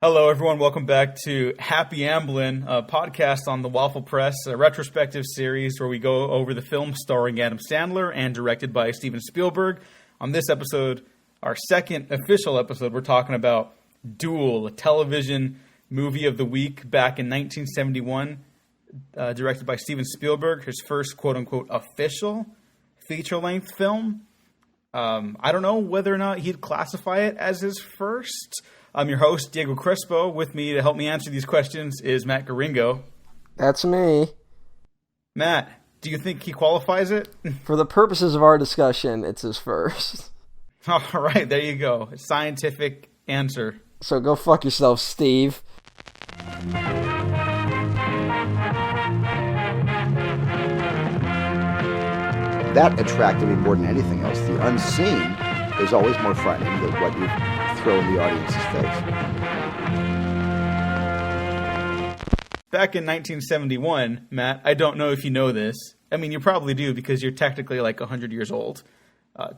Hello, everyone. Welcome back to Happy Amblin', a podcast on the Waffle Press, a retrospective series where we go over the film starring Adam Sandler and directed by Steven Spielberg. On this episode, our second official episode, we're talking about Duel, a television movie of the week back in 1971, directed by Steven Spielberg, his first quote-unquote official feature-length film. I don't know whether or not he'd classify it as his first. I'm your host, Diego Crespo. With me to help me answer these questions is Matt Garingo. That's me. Matt, do you think he qualifies it? For the purposes of our discussion, it's his first. All right, there you go. A scientific answer. So go fuck yourself, Steve. That attracted me more than anything else. The unseen is always more frightening than what you throw in the audience's face. Back in 1971, Matt, I don't know if you know this. I mean, you probably do because you're technically like 100 years old.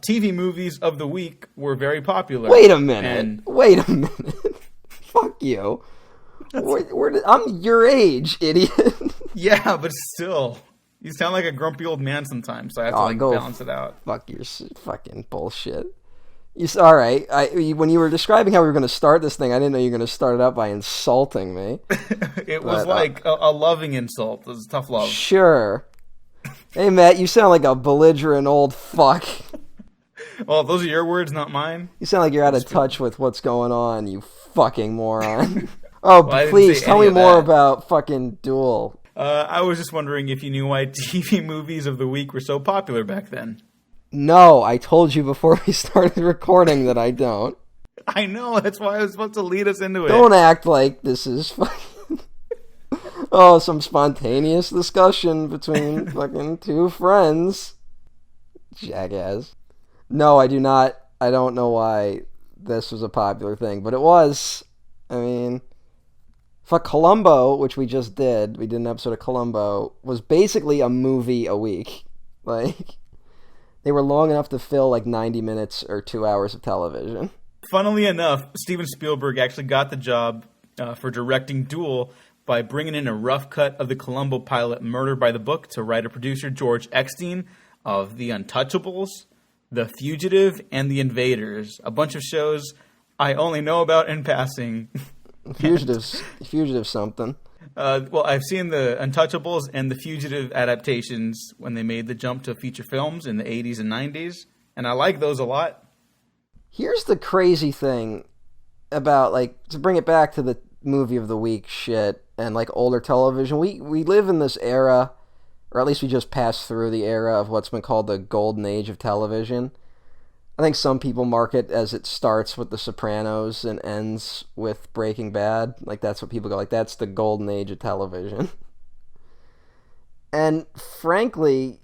TV movies of the week were very popular. Wait a minute. Fuck you. I'm your age, idiot. Yeah, but still. You sound like a grumpy old man sometimes, so I have to balance it out. Fuck your fucking bullshit. All right. When you were describing how we were going to start this thing, I didn't know you were going to start it out by insulting me. It was a loving insult. It was tough love. Sure. Hey, Matt, you sound like a belligerent old fuck. Well, those are your words, not mine. You sound like you're out of touch with what's going on, you fucking moron. Oh, well, please, tell me more about fucking Duel. I was just wondering if you knew why TV movies of the week were so popular back then. No, I told you before we started recording that I don't. I know, that's why I was supposed to lead us into it. Don't act like this is fucking... some spontaneous discussion between fucking two friends. Jackass. No, I do not. I don't know why this was a popular thing, but it was. I mean... Fuck, Columbo, which we just did, we did an episode of Columbo, was basically a movie a week. Like, they were long enough to fill like 90 minutes or 2 hours of television. Funnily enough, Steven Spielberg actually got the job for directing Duel by bringing in a rough cut of the Columbo pilot Murder by the Book to writer-producer George Eckstein of The Untouchables, The Fugitive, and The Invaders, a bunch of shows I only know about in passing. Fugitive something. Well, I've seen the Untouchables and the Fugitive adaptations when they made the jump to feature films in the 80s and 90s, and I like those a lot. Here's the crazy thing about, like, to bring it back to the movie of the week shit and, like, older television. We live in this era, or at least we just passed through the era of what's been called the golden age of television. I think some people mark it as it starts with The Sopranos and ends with Breaking Bad. Like, that's what people go, like, that's the golden age of television. And frankly,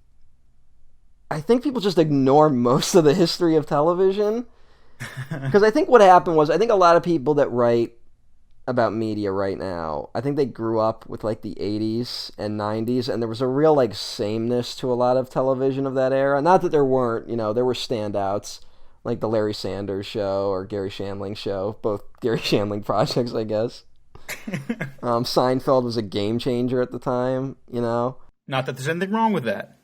I think people just ignore most of the history of television. Because I think what happened was, I think a lot of people that write about media right now, I think they grew up with, like, the 80s and 90s, and there was a real, like, sameness to a lot of television of that era. Not that there weren't, there were standouts, like the Larry Sanders Show or Gary Shandling Show, both Gary Shandling projects, I guess. Seinfeld was a game changer at the time, Not that there's anything wrong with that.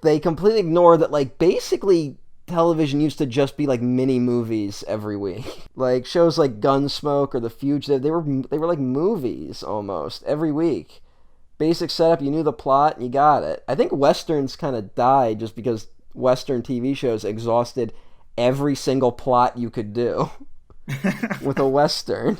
They completely ignore that, like, basically television used to just be like mini movies every week. Like shows like Gunsmoke or The Fugitive, they were like movies almost every week. Basic setup, you knew the plot and you got it. I think westerns kind of died just because Western TV shows exhausted every single plot you could do with a Western.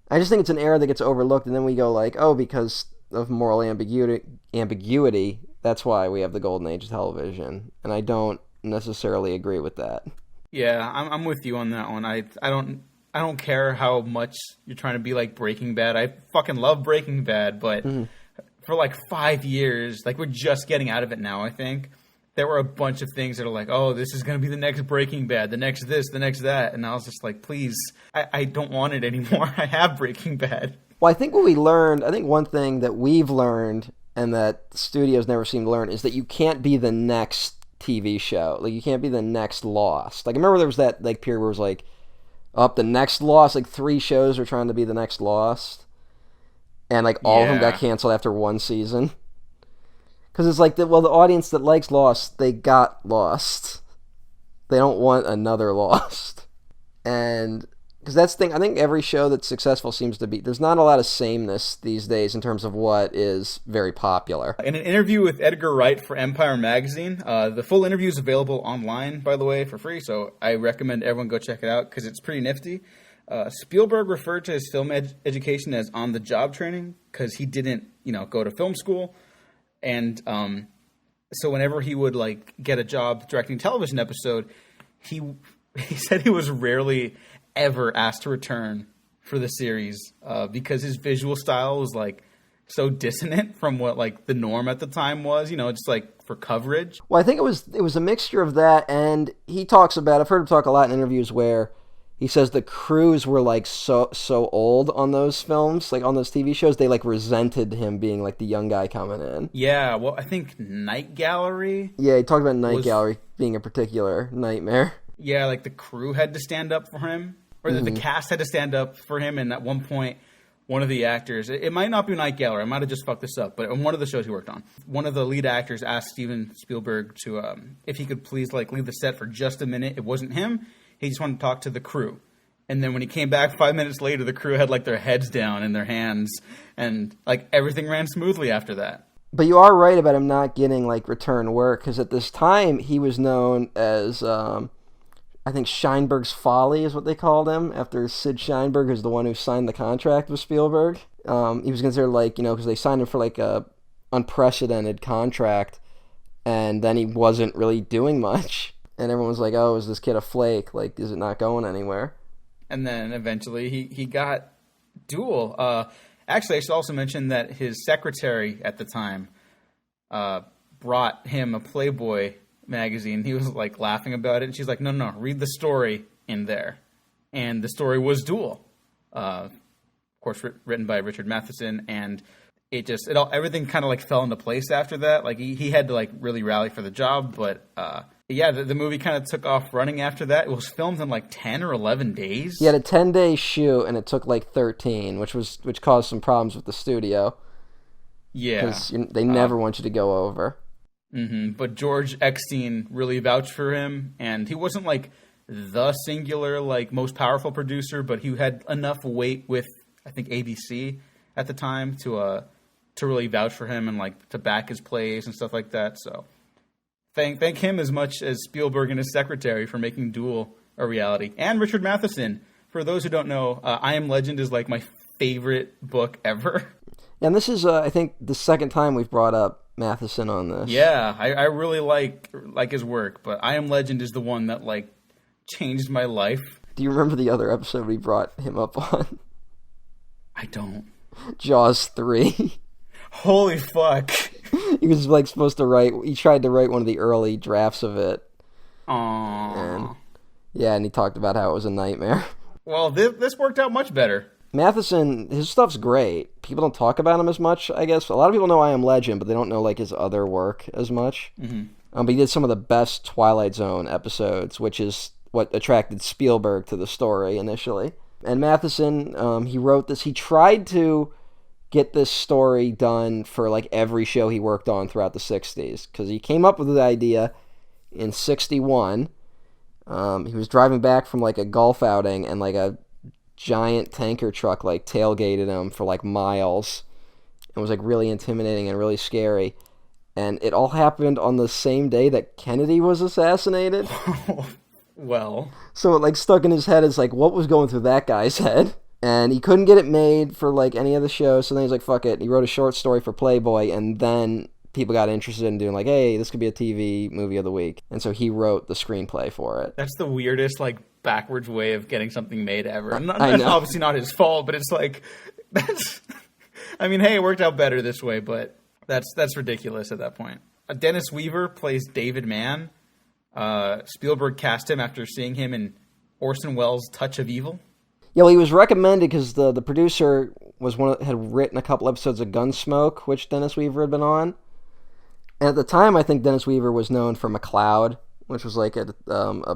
I just think it's an era that gets overlooked, and then we go like, oh, because of moral ambiguity, that's why we have the golden age of television. And I don't necessarily agree with that. Yeah, I'm with you on that one. I don't care how much you're trying to be like Breaking Bad. I fucking love Breaking Bad, but for like 5 years, like we're just getting out of it now, I think. There were a bunch of things that are like, oh, this is going to be the next Breaking Bad, the next this, the next that. And I was just like, please, I don't want it anymore. I have Breaking Bad. Well, I think one thing that we've learned and that studios never seem to learn is that you can't be the next TV show. Like, you can't be the next Lost. Like, I remember there was that like period where it was like, Up the next Lost, like 3 shows are trying to be the next Lost, and like all of them got canceled after 1 season. Because it's like, the audience that likes Lost, they got Lost. They don't want another Lost. And because that's the thing, I think every show that's successful seems to be, there's not a lot of sameness these days in terms of what is very popular. In an interview with Edgar Wright for Empire Magazine, the full interview is available online, by the way, for free, so I recommend everyone go check it out because it's pretty nifty. Spielberg referred to his film education as on-the-job training because he didn't, go to film school. And so whenever he would like get a job directing a television episode, he said he was rarely ever asked to return for the series because his visual style was like so dissonant from what like the norm at the time was, just like for coverage. Well, I think it was a mixture of that, and he talks about, I've heard him talk a lot in interviews where he says the crews were like so old on those films, like on those TV shows, they like resented him being like the young guy coming in. Yeah, well, I think Night Gallery. Yeah, he talked about Night Gallery being a particular nightmare. Yeah, like the crew had to stand up for him, or the cast had to stand up for him, and at one point, one of the actors, it might not be Night Gallery, I might have just fucked this up, but on one of the shows he worked on, one of the lead actors asked Steven Spielberg to, if he could please like leave the set for just a minute. It wasn't him. He just wanted to talk to the crew. And then when he came back 5 minutes later, the crew had like their heads down in their hands, and like everything ran smoothly after that. But you are right about him not getting like return work, because at this time he was known as, I think Sheinberg's Folly is what they called him, after Sid Sheinberg, who's the one who signed the contract with Spielberg. He was considered like, because they signed him for like a unprecedented contract, and then he wasn't really doing much. And everyone was like, oh, is this kid a flake? Like, is it not going anywhere? And then eventually he got Duel. Actually, I should also mention that his secretary at the time brought him a Playboy magazine. He was like laughing about it. And she's like, no, read the story in there. And the story was Duel. Of course, written by Richard Matheson. And everything kind of like fell into place after that. Like he had to like really rally for the job, but yeah, the movie kind of took off running after that. It was filmed in like 10 or 11 days. He had a 10-day shoot, and it took like 13, which caused some problems with the studio. Yeah, because they never want you to go over. Mm-hmm. But George Eckstein really vouched for him, and he wasn't like the singular like most powerful producer, but he had enough weight with I think ABC at the time to really vouch for him and like to back his plays and stuff like that. So thank him as much as Spielberg and his secretary for making Duel a reality, and Richard Matheson. For those who don't know, I Am Legend is like my favorite book ever. And this is I think the second time we've brought up Matheson on this. Yeah, I really like his work, but I Am Legend is the one that like changed my life. Do you remember the other episode we brought him up on? I don't. Jaws 3. Holy fuck. He was like supposed to write, he tried to write one of the early drafts of it. Aww. And he talked about how it was a nightmare. Well, this worked out much better. Matheson, his stuff's great. People don't talk about him as much, I guess. A lot of people know I Am Legend, but they don't know like his other work as much. Mm-hmm. But he did some of the best Twilight Zone episodes, which is what attracted Spielberg to the story initially. And Matheson, he wrote this. He tried to get this story done for like every show he worked on throughout the 60s, because he came up with the idea in 61. He was driving back from like a golf outing, and like a giant tanker truck like tailgated him for like miles. It was like really intimidating and really scary. And it all happened on the same day that Kennedy was assassinated. Well, so it like stuck in his head as like, what was going through that guy's head? And he couldn't get it made for like any of the shows, so then he's like, fuck it. He wrote a short story for Playboy, and then people got interested in doing like, hey, this could be a TV movie of the week. And so he wrote the screenplay for it. That's the weirdest like backwards way of getting something made ever. I know. Obviously not his fault, but it's like, that's, I mean, hey, it worked out better this way, but that's ridiculous at that point. Dennis Weaver plays David Mann. Spielberg cast him after seeing him in Orson Welles' Touch of Evil. Yeah, well, he was recommended because the producer had written a couple episodes of Gunsmoke, which Dennis Weaver had been on. And at the time, I think Dennis Weaver was known for McCloud, which was like a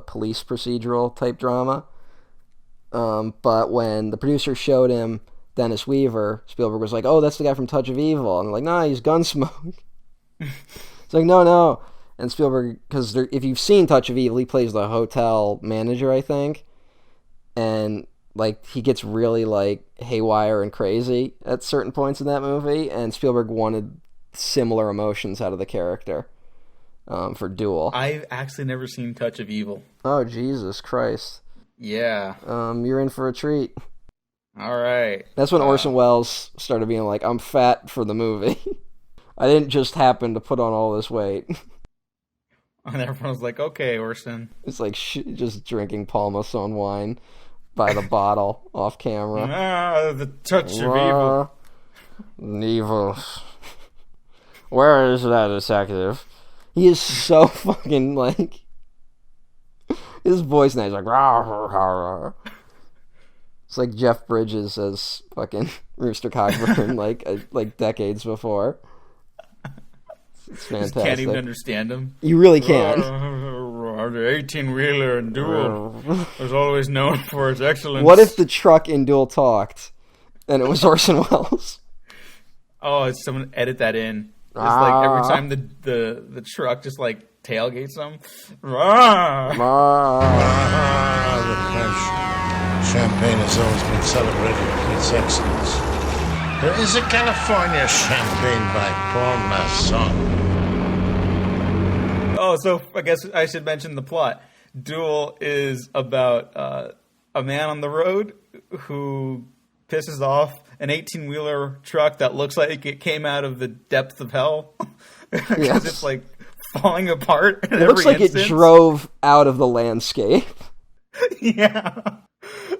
police procedural type drama. But when the producer showed him Dennis Weaver, Spielberg was like, "Oh, that's the guy from Touch of Evil," and they're like, "Nah, he's Gunsmoke." It's like, no. And Spielberg, because if you've seen Touch of Evil, he plays the hotel manager, I think, and like he gets really like haywire and crazy at certain points in that movie, and Spielberg wanted similar emotions out of the character for Duel. I've actually never seen Touch of Evil. Oh, Jesus Christ. Yeah. You're in for a treat. All right. That's when Orson Welles started being like, I'm fat for the movie. I didn't just happen to put on all this weight. And everyone was like, okay, Orson. It's like just drinking Palmason wine by the bottle off camera. The Touch of Evil. Evil. Where is that executive? He is so fucking like... His voice now is like... Rah, rah, rah, rah. It's like Jeff Bridges as fucking Rooster Cogburn like decades before. It's fantastic. Just can't even understand him. You really can't. The 18-wheeler in Duel was always known for its excellence. What if the truck in Duel talked and it was Orson Welles? Oh, someone edit that in. Just like every time the truck just like tailgates them. The French champagne has always been celebrated for its excellence. There is a California champagne by Paul Masson. Oh, so I guess I should mention the plot. Duel is about a man on the road who pisses off an 18-wheeler truck that looks like it came out of the depths of hell. Because Yes. it's like falling apart. It looks like it drove out of the landscape. Yeah.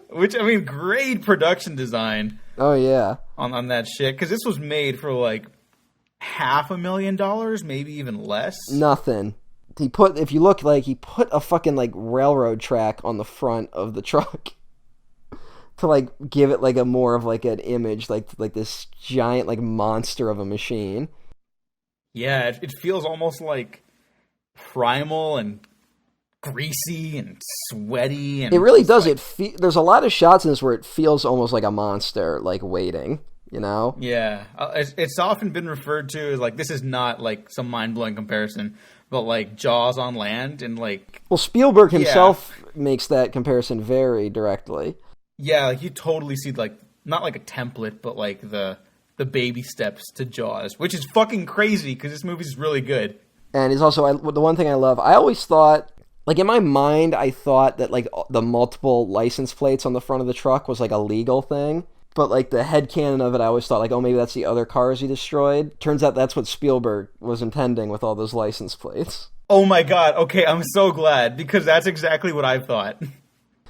Which, I mean, great production design Oh, yeah. on that shit. Because this was made for like $500,000, maybe even less. Nothing. If you look, like, he put a fucking, like, railroad track on the front of the truck to, like, give it, like, a more of, like, an image, like this giant, like, monster of a machine. Yeah, it feels almost like primal and greasy and sweaty. And It really does. like, There's a lot of shots in this where it feels almost like a monster, like, waiting, you know? Yeah. It's often been referred to as, like, this is not, like, some mind-blowing comparison, but, like, Jaws on land and, like... Well, Spielberg himself makes that comparison very directly. Yeah, like, you totally see, like, not like a template, but, like, the baby steps to Jaws, which is fucking crazy because this movie's really good. And it's also, the one thing I love, I always thought, like, in my mind, I thought that, like, the multiple license plates on the front of the truck was, like, a legal thing. But, like, the headcanon of it, I always thought, like, oh, maybe that's the other cars he destroyed. Turns out that's what Spielberg was intending with all those license plates. Oh my god, okay, I'm so glad, because that's exactly what I thought.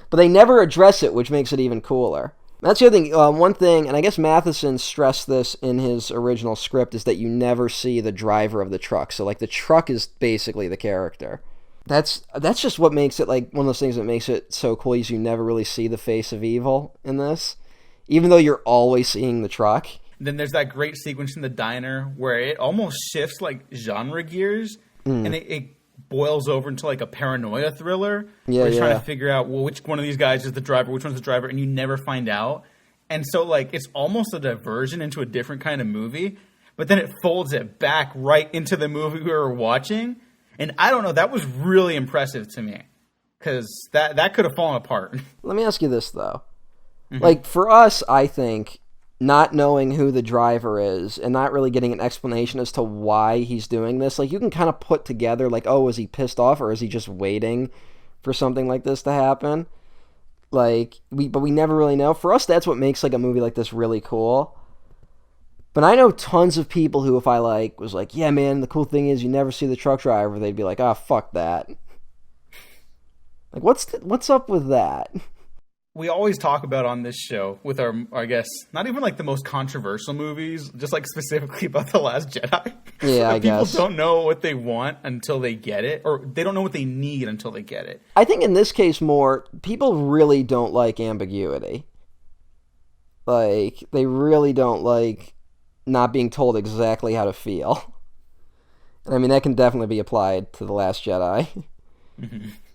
But they never address it, which makes it even cooler. That's the other thing. One thing, and I guess Matheson stressed this in his original script, is that you never see the driver of the truck. So, like, the truck is basically the character. That's just what makes it, like, one of those things that makes it so cool, is you never really see the face of evil in this, even though you're always seeing the truck. Then there's that great sequence in the diner where it almost shifts, like, genre gears, and it boils over into, like, a paranoia thriller. Yeah, where you're trying yeah. to figure out, well, which one of these guys is the driver, which one's the driver, and you never find out. And so, like, it's almost a diversion into a different kind of movie, but then it folds it back right into the movie we were watching. And I don't know, that was really impressive to me, because that could have fallen apart. Let me ask you this, though. Like, for us, I think, not knowing who the driver is and not really getting an explanation as to why he's doing this, like, you can kind of put together, like, oh, is he pissed off or is he just waiting for something like this to happen? Like, but we never really know. For us, that's what makes, like, a movie like this really cool. But I know tons of people who, if I, like, was like, yeah, man, the cool thing is you never see the truck driver, they'd be like, ah, fuck that. Like, what's up with that? We always talk about on this show with our, I guess, not even like the most controversial movies, just like specifically about The Last Jedi. Yeah, I guess. People don't know what they want until they get it, or they don't know what they need until they get it. I think in this case more, people really don't like ambiguity. Like, they really don't like not being told exactly how to feel. And I mean, that can definitely be applied to The Last Jedi.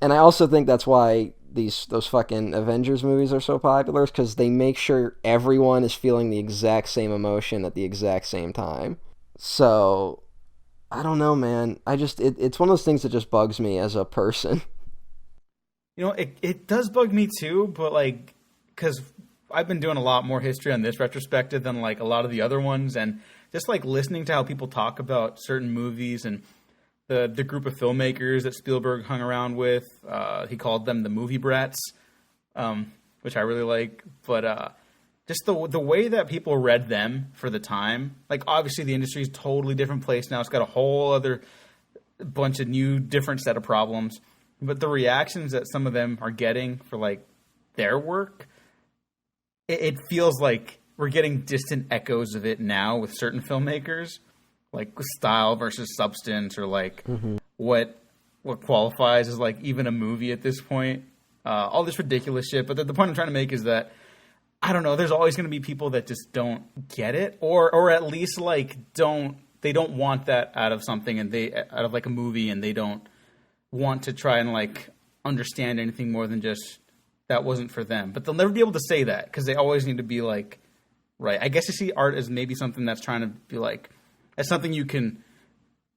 And I also think that's why those fucking Avengers movies are so popular, because they make sure everyone is feeling the exact same emotion at the exact same time. So I don't know, man. It's one of those things that just bugs me as a person. You know, it does bug me too, but like, because I've been doing a lot more history on this retrospective than like a lot of the other ones, and just like listening to how people talk about certain movies and the group of filmmakers that Spielberg hung around with. He called them the movie brats, which I really like. But just the way that people read them for the time, like obviously the industry is a totally different place now. It's got a whole other bunch of new, different set of problems. But the reactions that some of them are getting for like their work, it feels like we're getting distant echoes of it now with certain filmmakers, like style versus substance, or like what qualifies as like even a movie at this point. All this ridiculous shit. But the point I'm trying to make is that, I don't know, there's always going to be people that just don't get it, or at least like they don't want that out of something, and out of like a movie, and they don't want to try and like understand anything more than just that wasn't for them. But they'll never be able to say that, because they always need to be like, right. I guess you see art as maybe something that's trying to be like, as something you can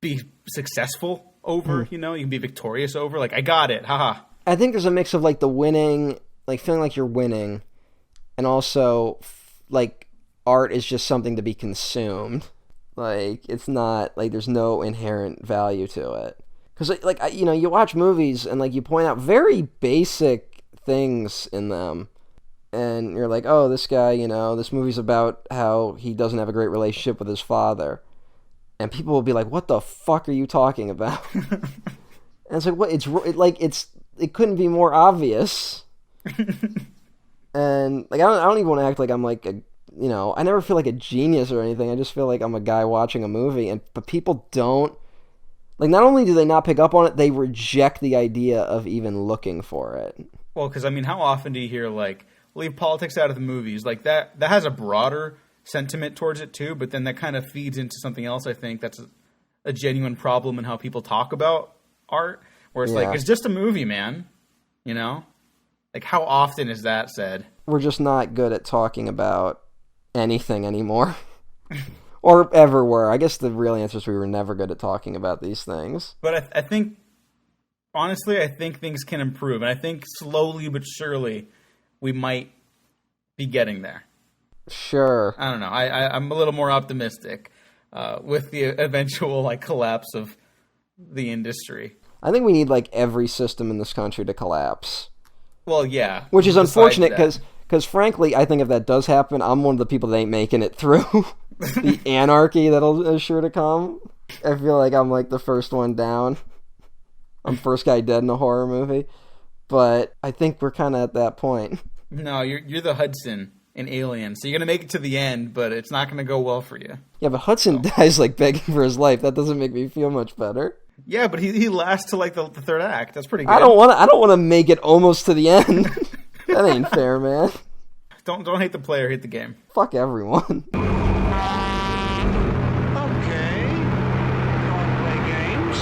be successful over, you know, you can be victorious over. Like, I got it, haha. I think there's a mix of like the winning, like feeling like you're winning, and also like art is just something to be consumed. Like, it's not like there's no inherent value to it. Because like, you know, you watch movies and like you point out very basic things in them, and you're like, oh, this guy, you know, this movie's about how he doesn't have a great relationship with his father, and people will be like, what the fuck are you talking about? And it's like, what? It couldn't be more obvious. And like, I don't even want to act like I'm like a, you know, I never feel like a genius or anything. I just feel like I'm a guy watching a movie, but people don't. Like, not only do they not pick up on it, they reject the idea of even looking for it. Well, because, I mean, how often do you hear, like, leave politics out of the movies? Like, that has a broader sentiment towards it, too, but then that kind of feeds into something else, I think, that's a genuine problem in how people talk about art, where it's like, it's just a movie, man, you know? Like, how often is that said? We're just not good at talking about anything anymore. Or ever were. I guess the real answer is we were never good at talking about these things. But I think, honestly, I think things can improve. And I think slowly but surely we might be getting there. Sure. I don't know. I'm a little more optimistic with the eventual like collapse of the industry. I think we need like every system in this country to collapse. Well, yeah. Which is unfortunate because frankly, I think if that does happen, I'm one of the people that ain't making it through. The anarchy is sure to come. I feel like I'm like the first one down. I'm first guy dead in a horror movie. But I think we're kind of at that point. No, you're the Hudson in Alien, so you're gonna make it to the end, but it's not gonna go well for you. Yeah, but Hudson dies like begging for his life. That doesn't make me feel much better. Yeah, but he lasts to like the third act. That's pretty good. I don't want to make it almost to the end. That ain't fair, man. Don't hate the player, hate the game. Fuck everyone. Okay. You want to play games?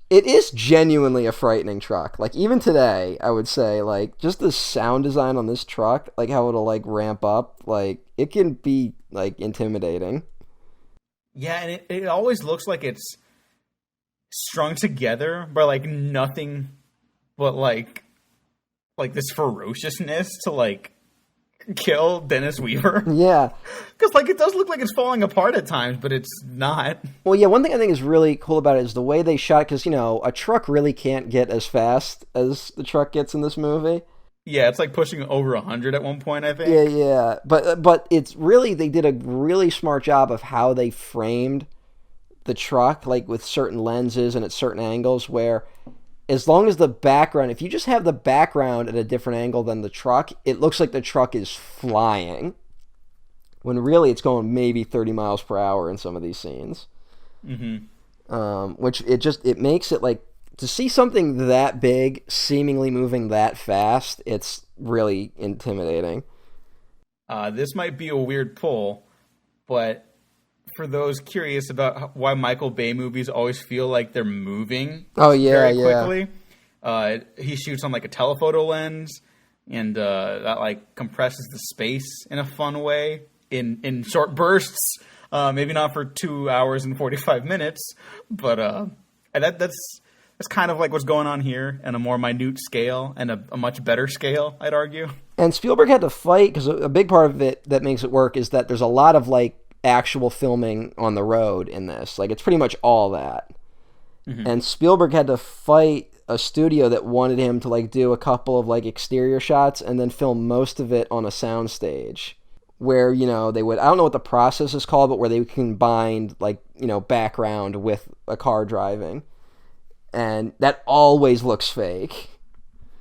It is genuinely a frightening truck. Like, even today, I would say, like, just the sound design on this truck, like, how it'll, like, ramp up, like, it can be, like, intimidating. Yeah, and it always looks like it's strung together by, like, nothing but, like this ferociousness to, like, kill Dennis Weaver. Yeah. Because, like, it does look like it's falling apart at times, but it's not. Well, yeah, one thing I think is really cool about it is the way they shot, because, you know, a truck really can't get as fast as the truck gets in this movie. Yeah, it's like pushing over 100 at one point, I think. Yeah. But it's really, they did a really smart job of how they framed the truck, like with certain lenses and at certain angles, where as long as the background, if you just have the background at a different angle than the truck, it looks like the truck is flying, when really it's going maybe 30 miles per hour in some of these scenes. Mm-hmm. Which it makes it like, to see something that big seemingly moving that fast, it's really intimidating. This might be a weird pull, but for those curious about why Michael Bay movies always feel like they're moving very quickly, he shoots on like a telephoto lens, and that like compresses the space in a fun way in short bursts. Maybe not for 2 hours and 45 minutes, but that's kind of like what's going on here in a more minute scale and a much better scale, I'd argue. And Spielberg had to fight, because a big part of it that makes it work is that there's a lot of like actual filming on the road in this. Like, it's pretty much all that. Mm-hmm. And Spielberg had to fight a studio that wanted him to like do a couple of like exterior shots and then film most of it on a soundstage, where, you know, they would, I don't know what the process is called, but where they combined like, you know, background with a car driving. And that always looks fake.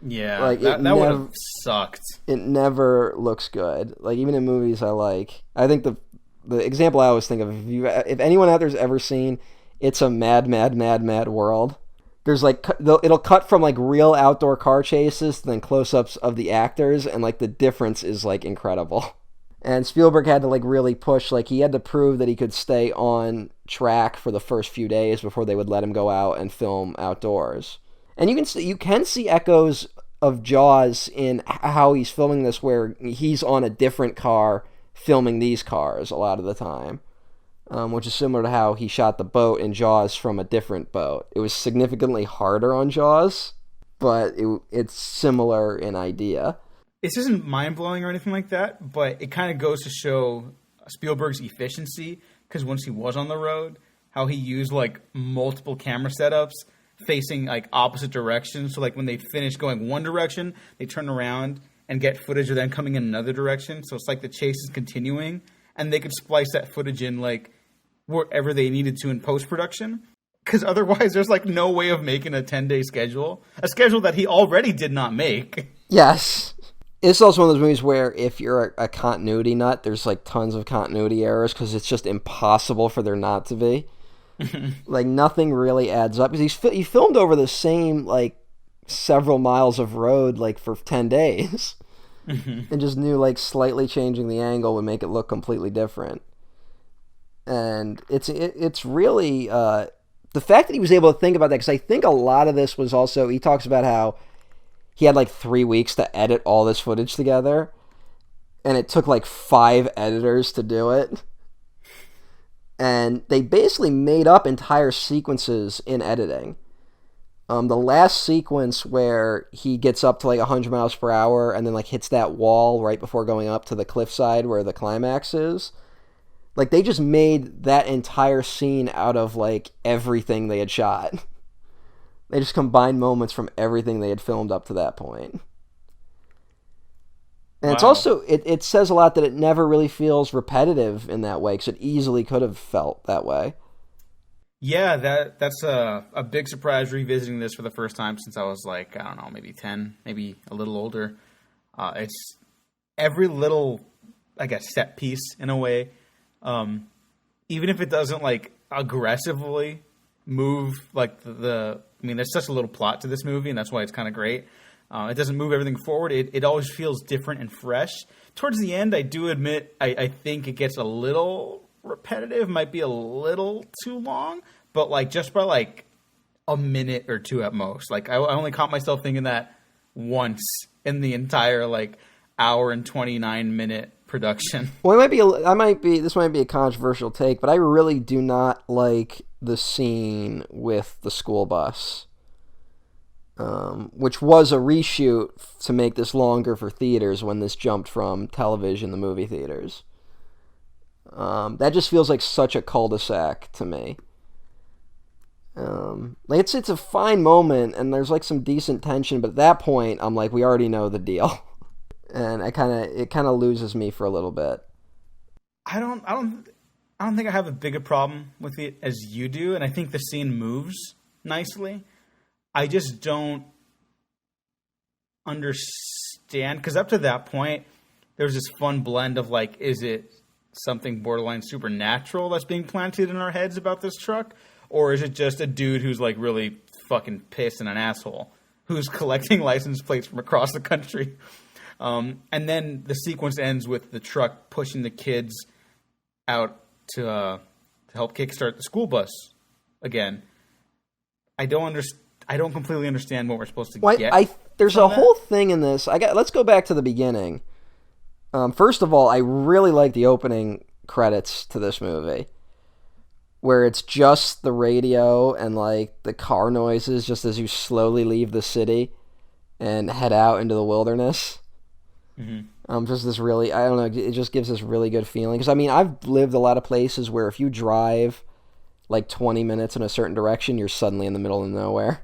Yeah, like, that would have sucked. It never looks good. Like, even in movies I think the example I always think of, if anyone out there's ever seen It's a Mad, Mad, Mad, Mad World, there's like, it'll cut from like real outdoor car chases to then close-ups of the actors, and like the difference is like incredible. And Spielberg had to like really push, like he had to prove that he could stay on track for the first few days before they would let him go out and film outdoors. And you can see echoes of Jaws in how he's filming this, where he's on a different car filming these cars a lot of the time, which is similar to how he shot the boat in Jaws from a different boat. It was significantly harder on Jaws, but it's similar in idea. This isn't mind-blowing or anything like that, but it kind of goes to show Spielberg's efficiency, because once he was on the road, how he used like multiple camera setups facing like opposite directions. So like when they finish going one direction, they turn around and get footage of them coming in another direction. So it's like the chase is continuing, and they could splice that footage in like wherever they needed to in post-production. Because otherwise there's like no way of making a 10-day schedule. A schedule that he already did not make. Yes. It's also one of those movies where if you're a continuity nut, there's like tons of continuity errors, because it's just impossible for there not to be. Like, nothing really adds up, because he filmed over the same like several miles of road like for 10 days, and just knew like slightly changing the angle would make it look completely different. And it's really the fact that he was able to think about that, because I think a lot of this was also, he talks about how he had like 3 weeks to edit all this footage together, and it took like 5 editors to do it. And they basically made up entire sequences in editing. The last sequence where he gets up to like 100 miles per hour and then like hits that wall right before going up to the cliffside where the climax is, like they just made that entire scene out of like everything they had shot. They just combined moments from everything they had filmed up to that point. And It's also, it says a lot that it never really feels repetitive in that way, because it easily could have felt that way. Yeah, that's a big surprise revisiting this for the first time since I was like, I don't know, maybe 10, maybe a little older. It's every little, I guess, set piece in a way. Even if it doesn't like aggressively move like I mean, there's such a little plot to this movie, and that's why it's kind of great. It doesn't move everything forward. It always feels different and fresh. Towards the end, I do admit, I think it gets a little repetitive, might be a little too long, but like just by like a minute or two at most. Like I only caught myself thinking that once in the entire like hour and 29-minute production. Well, this might be a controversial take, but I really do not like the scene with the school bus. Which was a reshoot to make this longer for theaters when this jumped from television to movie theaters. That just feels like such a cul-de-sac to me. Like it's a fine moment, and there's like some decent tension, but at that point, I'm like, we already know the deal, and it kind of loses me for a little bit. I don't think I have a bigger problem with it as you do, and I think the scene moves nicely. I just don't understand, because up to that point, there's this fun blend of like, is it something borderline supernatural that's being planted in our heads about this truck? Or is it just a dude who's like really fucking pissed and an asshole who's collecting license plates from across the country? And then the sequence ends with the truck pushing the kids out to help kickstart the school bus again. I don't completely understand what we're supposed to get. There's a whole thing in this. Let's go back to the beginning. First of all, I really like the opening credits to this movie, where it's just the radio and like the car noises just as you slowly leave the city and head out into the wilderness. Mm-hmm. Just this really, I don't know, it just gives this really good feeling. Because I mean, I've lived a lot of places where if you drive like 20 minutes in a certain direction, you're suddenly in the middle of nowhere.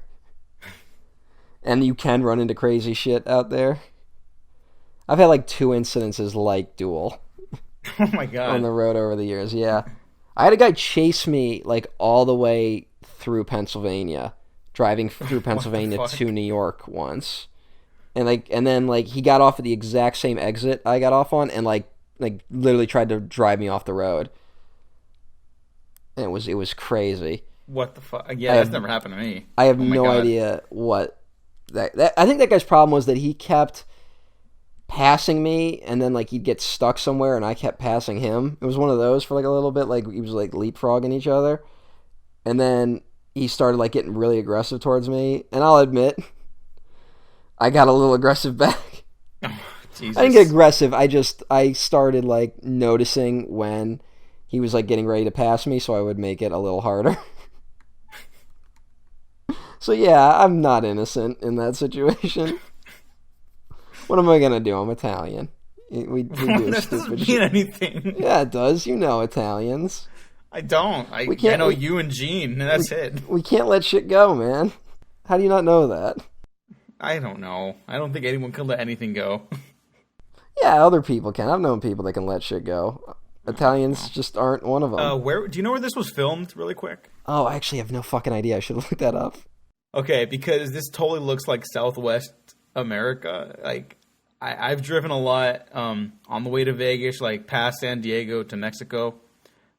And you can run into crazy shit out there. I've had like 2 incidences like Duel. Oh my god. On the road over the years, yeah. I had a guy chase me like all the way through Pennsylvania, driving through Pennsylvania to New York once. And then he got off at the exact same exit I got off on and like literally tried to drive me off the road. And it was crazy. What the fuck? Yeah, that's never happened to me. I have no idea what that I think that guy's problem was that he kept passing me and then like he'd get stuck somewhere and I kept passing him. It was one of those for like a little bit, like he was like leapfrogging each other. And then he started like getting really aggressive towards me, and I'll admit I got a little aggressive back. Oh, Jesus. I didn't get aggressive. I started like noticing when he was like getting ready to pass me, so I would make it a little harder. So yeah, I'm not innocent in that situation. What am I gonna do? I'm Italian. We do that stupid doesn't shit. mean anything. Yeah, it does. You know Italians. I don't. I know you and Gene, and that's it. We can't let shit go, man. How do you not know that? I don't know. I don't think anyone can let anything go. Yeah, other people can. I've known people that can let shit go. Italians just aren't one of them. Do you know where this was filmed, really quick? Oh, I actually have no fucking idea. I should have looked that up. Okay, because this totally looks like Southwest America. Like, I've driven a lot on the way to Vegas, like past San Diego to Mexico.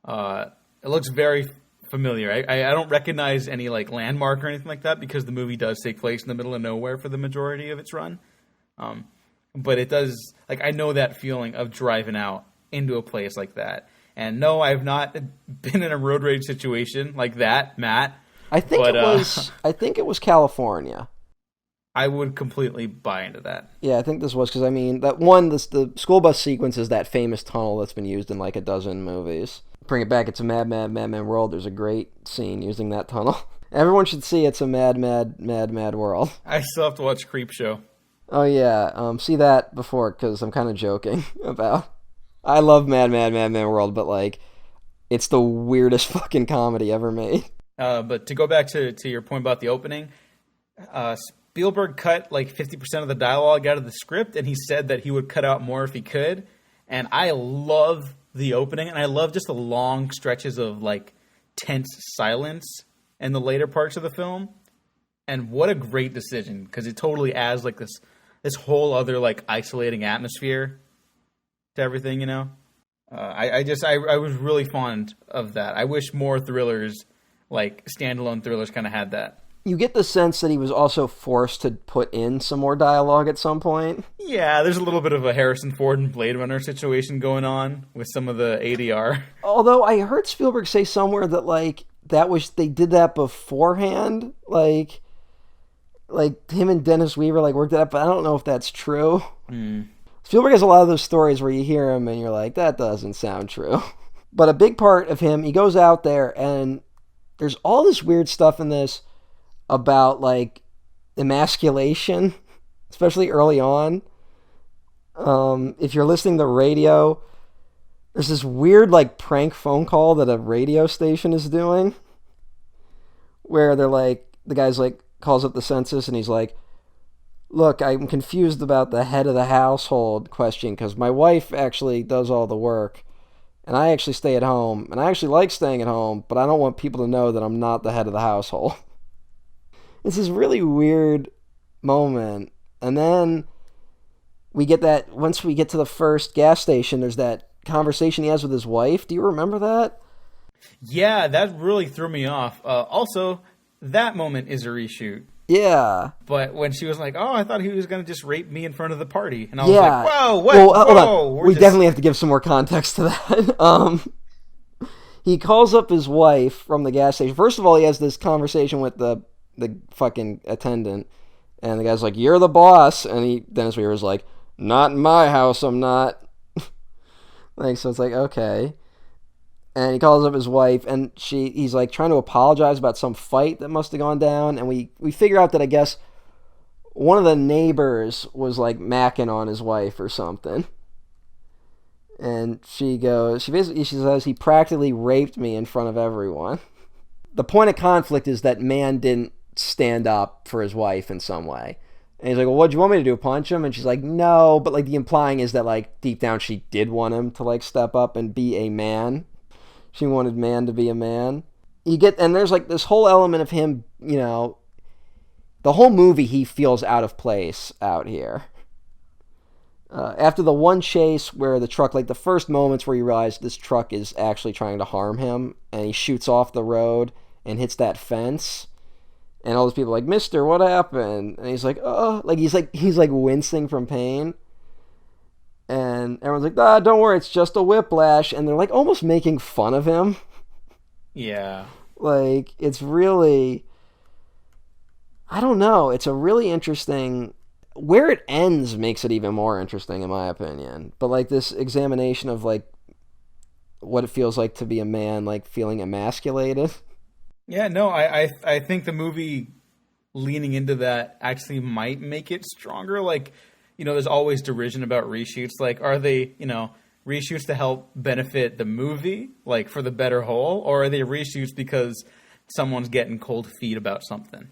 It looks very familiar. I don't recognize any like landmark or anything like that because the movie does take place in the middle of nowhere for the majority of its run. But it does, like, I know that feeling of driving out into a place like that. And no, I've not been in a road rage situation like that, Matt. I think it was California. I would completely buy into that. Yeah, I think this was because I mean the school bus sequence is that famous tunnel that's been used in like a dozen movies. Bring it back, it's a Mad World. There's a great scene using that tunnel. Everyone should see It's a Mad World. I still have to watch Creepshow. Oh yeah, see that before because I'm kind of joking about. I love Mad World, but like, it's the weirdest fucking comedy ever made. But to go back to your point about the opening, Spielberg cut like 50% of the dialogue out of the script, and he said that he would cut out more if he could. And I love the opening, and I love just the long stretches of like tense silence in the later parts of the film. And what a great decision, because it totally adds like this whole other like isolating atmosphere to everything, you know. I was really fond of that. I wish more thrillers, like standalone thrillers, kind of had that. You get the sense that he was also forced to put in some more dialogue at some point. Yeah, there's a little bit of a Harrison Ford and Blade Runner situation going on with some of the ADR. Although I heard Spielberg say somewhere that like they did that beforehand, like him and Dennis Weaver like worked it out, but I don't know if that's true. Spielberg has a lot of those stories where you hear him and you're like, that doesn't sound true. But a big part of him, he goes out there and there's all this weird stuff in this about like emasculation, especially early on. If you're listening to the radio, there's this weird like prank phone call that a radio station is doing where they're like, the guy's like calls up the census and he's like, look, I'm confused about the head of the household question because my wife actually does all the work and I actually stay at home and I actually like staying at home, but I don't want people to know that I'm not the head of the household. It's this really weird moment. And then we get that, once we get to the first gas station, there's that conversation he has with his wife. Do you remember that? Yeah, that really threw me off. Also, that moment is a reshoot. Yeah. But when she was like, "Oh, I thought he was going to just rape me in front of the party," and I was Yeah. like, "Whoa, what? Well, hold Whoa, on. We definitely have to give some more context to that. He calls up his wife from the gas station. First of all, he has this conversation with the fucking attendant, and the guy's like, "You're the boss," and Dennis Weaver's like, "Not in my house, I'm not." Like, so it's like, okay. And he calls up his wife, and he's like trying to apologize about some fight that must have gone down, and we figure out that I guess one of the neighbors was like macking on his wife or something. And she says he practically raped me in front of everyone. The point of conflict is that man didn't stand up for his wife in some way. And he's like, "Well, what do you want me to do? Punch him?" And she's like, "No," but like the implying is that like deep down she did want him to like step up and be a man. She wanted man to be a man. And there's like this whole element of him, the whole movie he feels out of place out here. After the one chase where the truck, like the first moments where you realize this truck is actually trying to harm him, and he shoots off the road and hits that fence, and all those people are like, "Mister, what happened?" And he's like, "Oh," like he's like wincing from pain, and everyone's like, "Don't worry, it's just a whiplash," and they're like almost making fun of him. Yeah. Like, it's really, I don't know, it's a really interesting. Where it ends makes it even more interesting, in my opinion. But like this examination of like what it feels like to be a man, like feeling emasculated. Yeah, no, I think the movie leaning into that actually might make it stronger. Like, there's always derision about reshoots. Like, are they, reshoots to help benefit the movie, like for the better whole, or are they reshoots because someone's getting cold feet about something,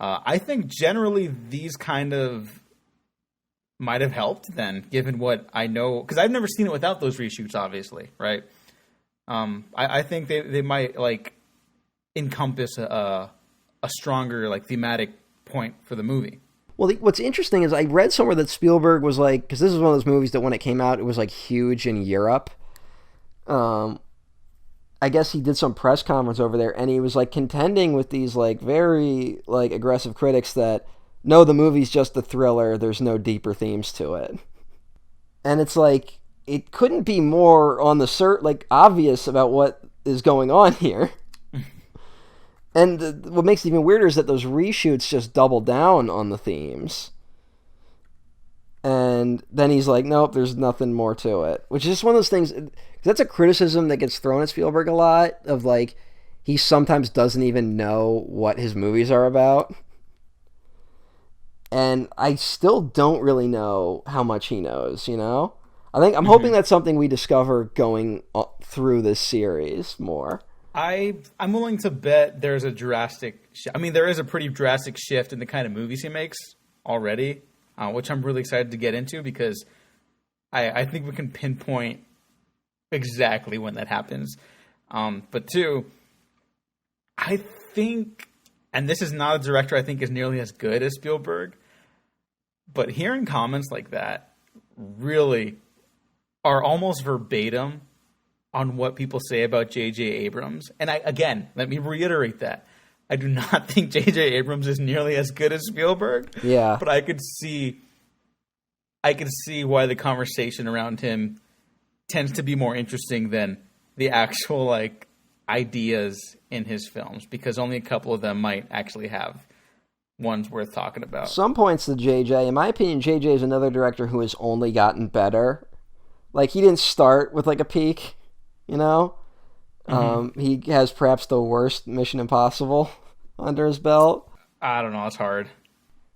I think generally these kind of might have helped then, given what I know, because I've never seen it without those reshoots, obviously, right? I think they might like encompass a stronger like thematic point for the movie. Well, what's interesting is I read somewhere that Spielberg was like, because this is one of those movies that when it came out, it was like huge in Europe. I guess he did some press conference over there, and he was like contending with these like very like aggressive critics that no, the movie's just a thriller. There's no deeper themes to it, and it's like it couldn't be more on the like obvious about what is going on here. And what makes it even weirder is that those reshoots just double down on the themes. And then he's like, nope, there's nothing more to it. Which is just one of those things, that's a criticism that gets thrown at Spielberg a lot, of like, he sometimes doesn't even know what his movies are about. And I still don't really know how much he knows, I think I'm hoping that's something we discover going through this series more. I'm willing to bet there's a drastic there is a pretty drastic shift in the kind of movies he makes already, which I'm really excited to get into, because I think we can pinpoint exactly when that happens. But two, I think, and this is not a director I think is nearly as good as Spielberg, but hearing comments like that really are almost verbatim on what people say about J.J. Abrams. And again, let me reiterate that. I do not think J.J. Abrams is nearly as good as Spielberg. Yeah. But I could see why the conversation around him tends to be more interesting than the actual like ideas in his films, because only a couple of them might actually have ones worth talking about. Some points to JJ. In my opinion, JJ is another director who has only gotten better. Like, he didn't start with like a peak. He has perhaps the worst Mission Impossible under his belt. I don't know, it's hard.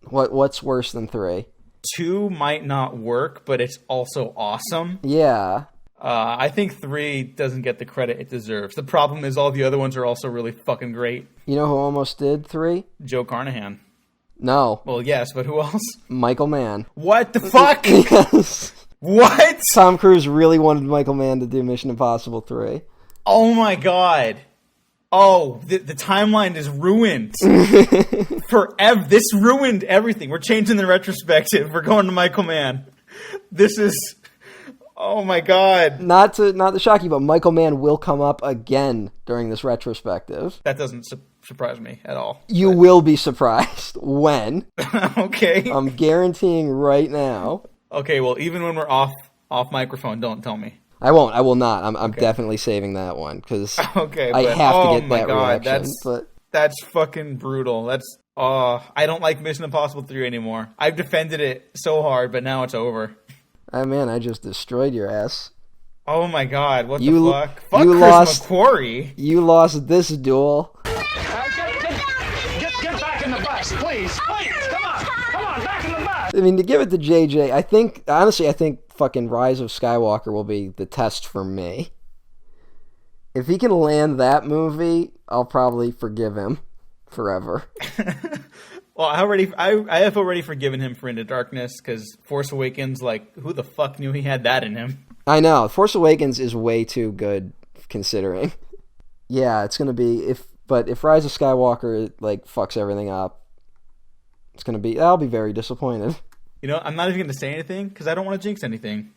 What's worse than 3? 2 might not work, but it's also awesome. Yeah. I think 3 doesn't get the credit it deserves. The problem is all the other ones are also really fucking great. You know who almost did 3? Joe Carnahan. No. Well, yes, but who else? Michael Mann. What the fuck? Yes. What? Tom Cruise really wanted Michael Mann to do Mission Impossible 3. Oh my god. Oh, the timeline is ruined. Forever. This ruined everything. We're changing the retrospective. We're going to Michael Mann. This is... Oh my god. Not to shock you, but Michael Mann will come up again during this retrospective. That doesn't surprise me at all. You will be surprised when. Okay. I'm guaranteeing right now. Okay, well, even when we're off microphone, don't tell me. I won't. I will not. I'm definitely saving that one because Okay, I but, have oh to get my that god, reaction. that's fucking brutal. I don't like Mission Impossible 3 anymore. I've defended it so hard, but now it's over. Man, I just destroyed your ass. Oh my god, what You- the fuck? Fuck you Chris lost- McQuarrie. You lost this duel. Get back in the bus, please. Please, come on, back in the bus. I mean, to give it to JJ, I think fucking Rise of Skywalker will be the test for me. If he can land that movie, I'll probably forgive him forever. Well, I have already forgiven him for Into Darkness, because Force Awakens, like, who the fuck knew he had that in him? I know. Force Awakens is way too good considering. Yeah, it's gonna be if Rise of Skywalker like fucks everything up, I'll be very disappointed. You know, I'm not even going to say anything, because I don't want to jinx anything.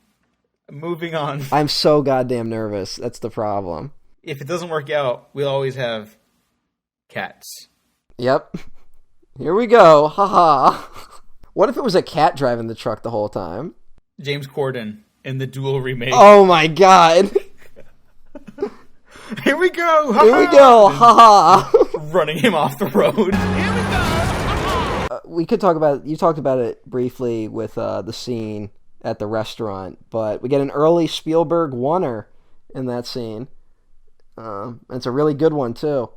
Moving on. I'm so goddamn nervous. That's the problem. If it doesn't work out, we'll always have cats. Yep. Here we go. Haha. What if it was a cat driving the truck the whole time? James Corden in the Duel remake. Oh my god. Here we go! Here we go. Haha. Running him off the road. We could talk about you talked about it briefly with the scene at the restaurant, but we get an early Spielberg oneer in that scene. It's a really good one too.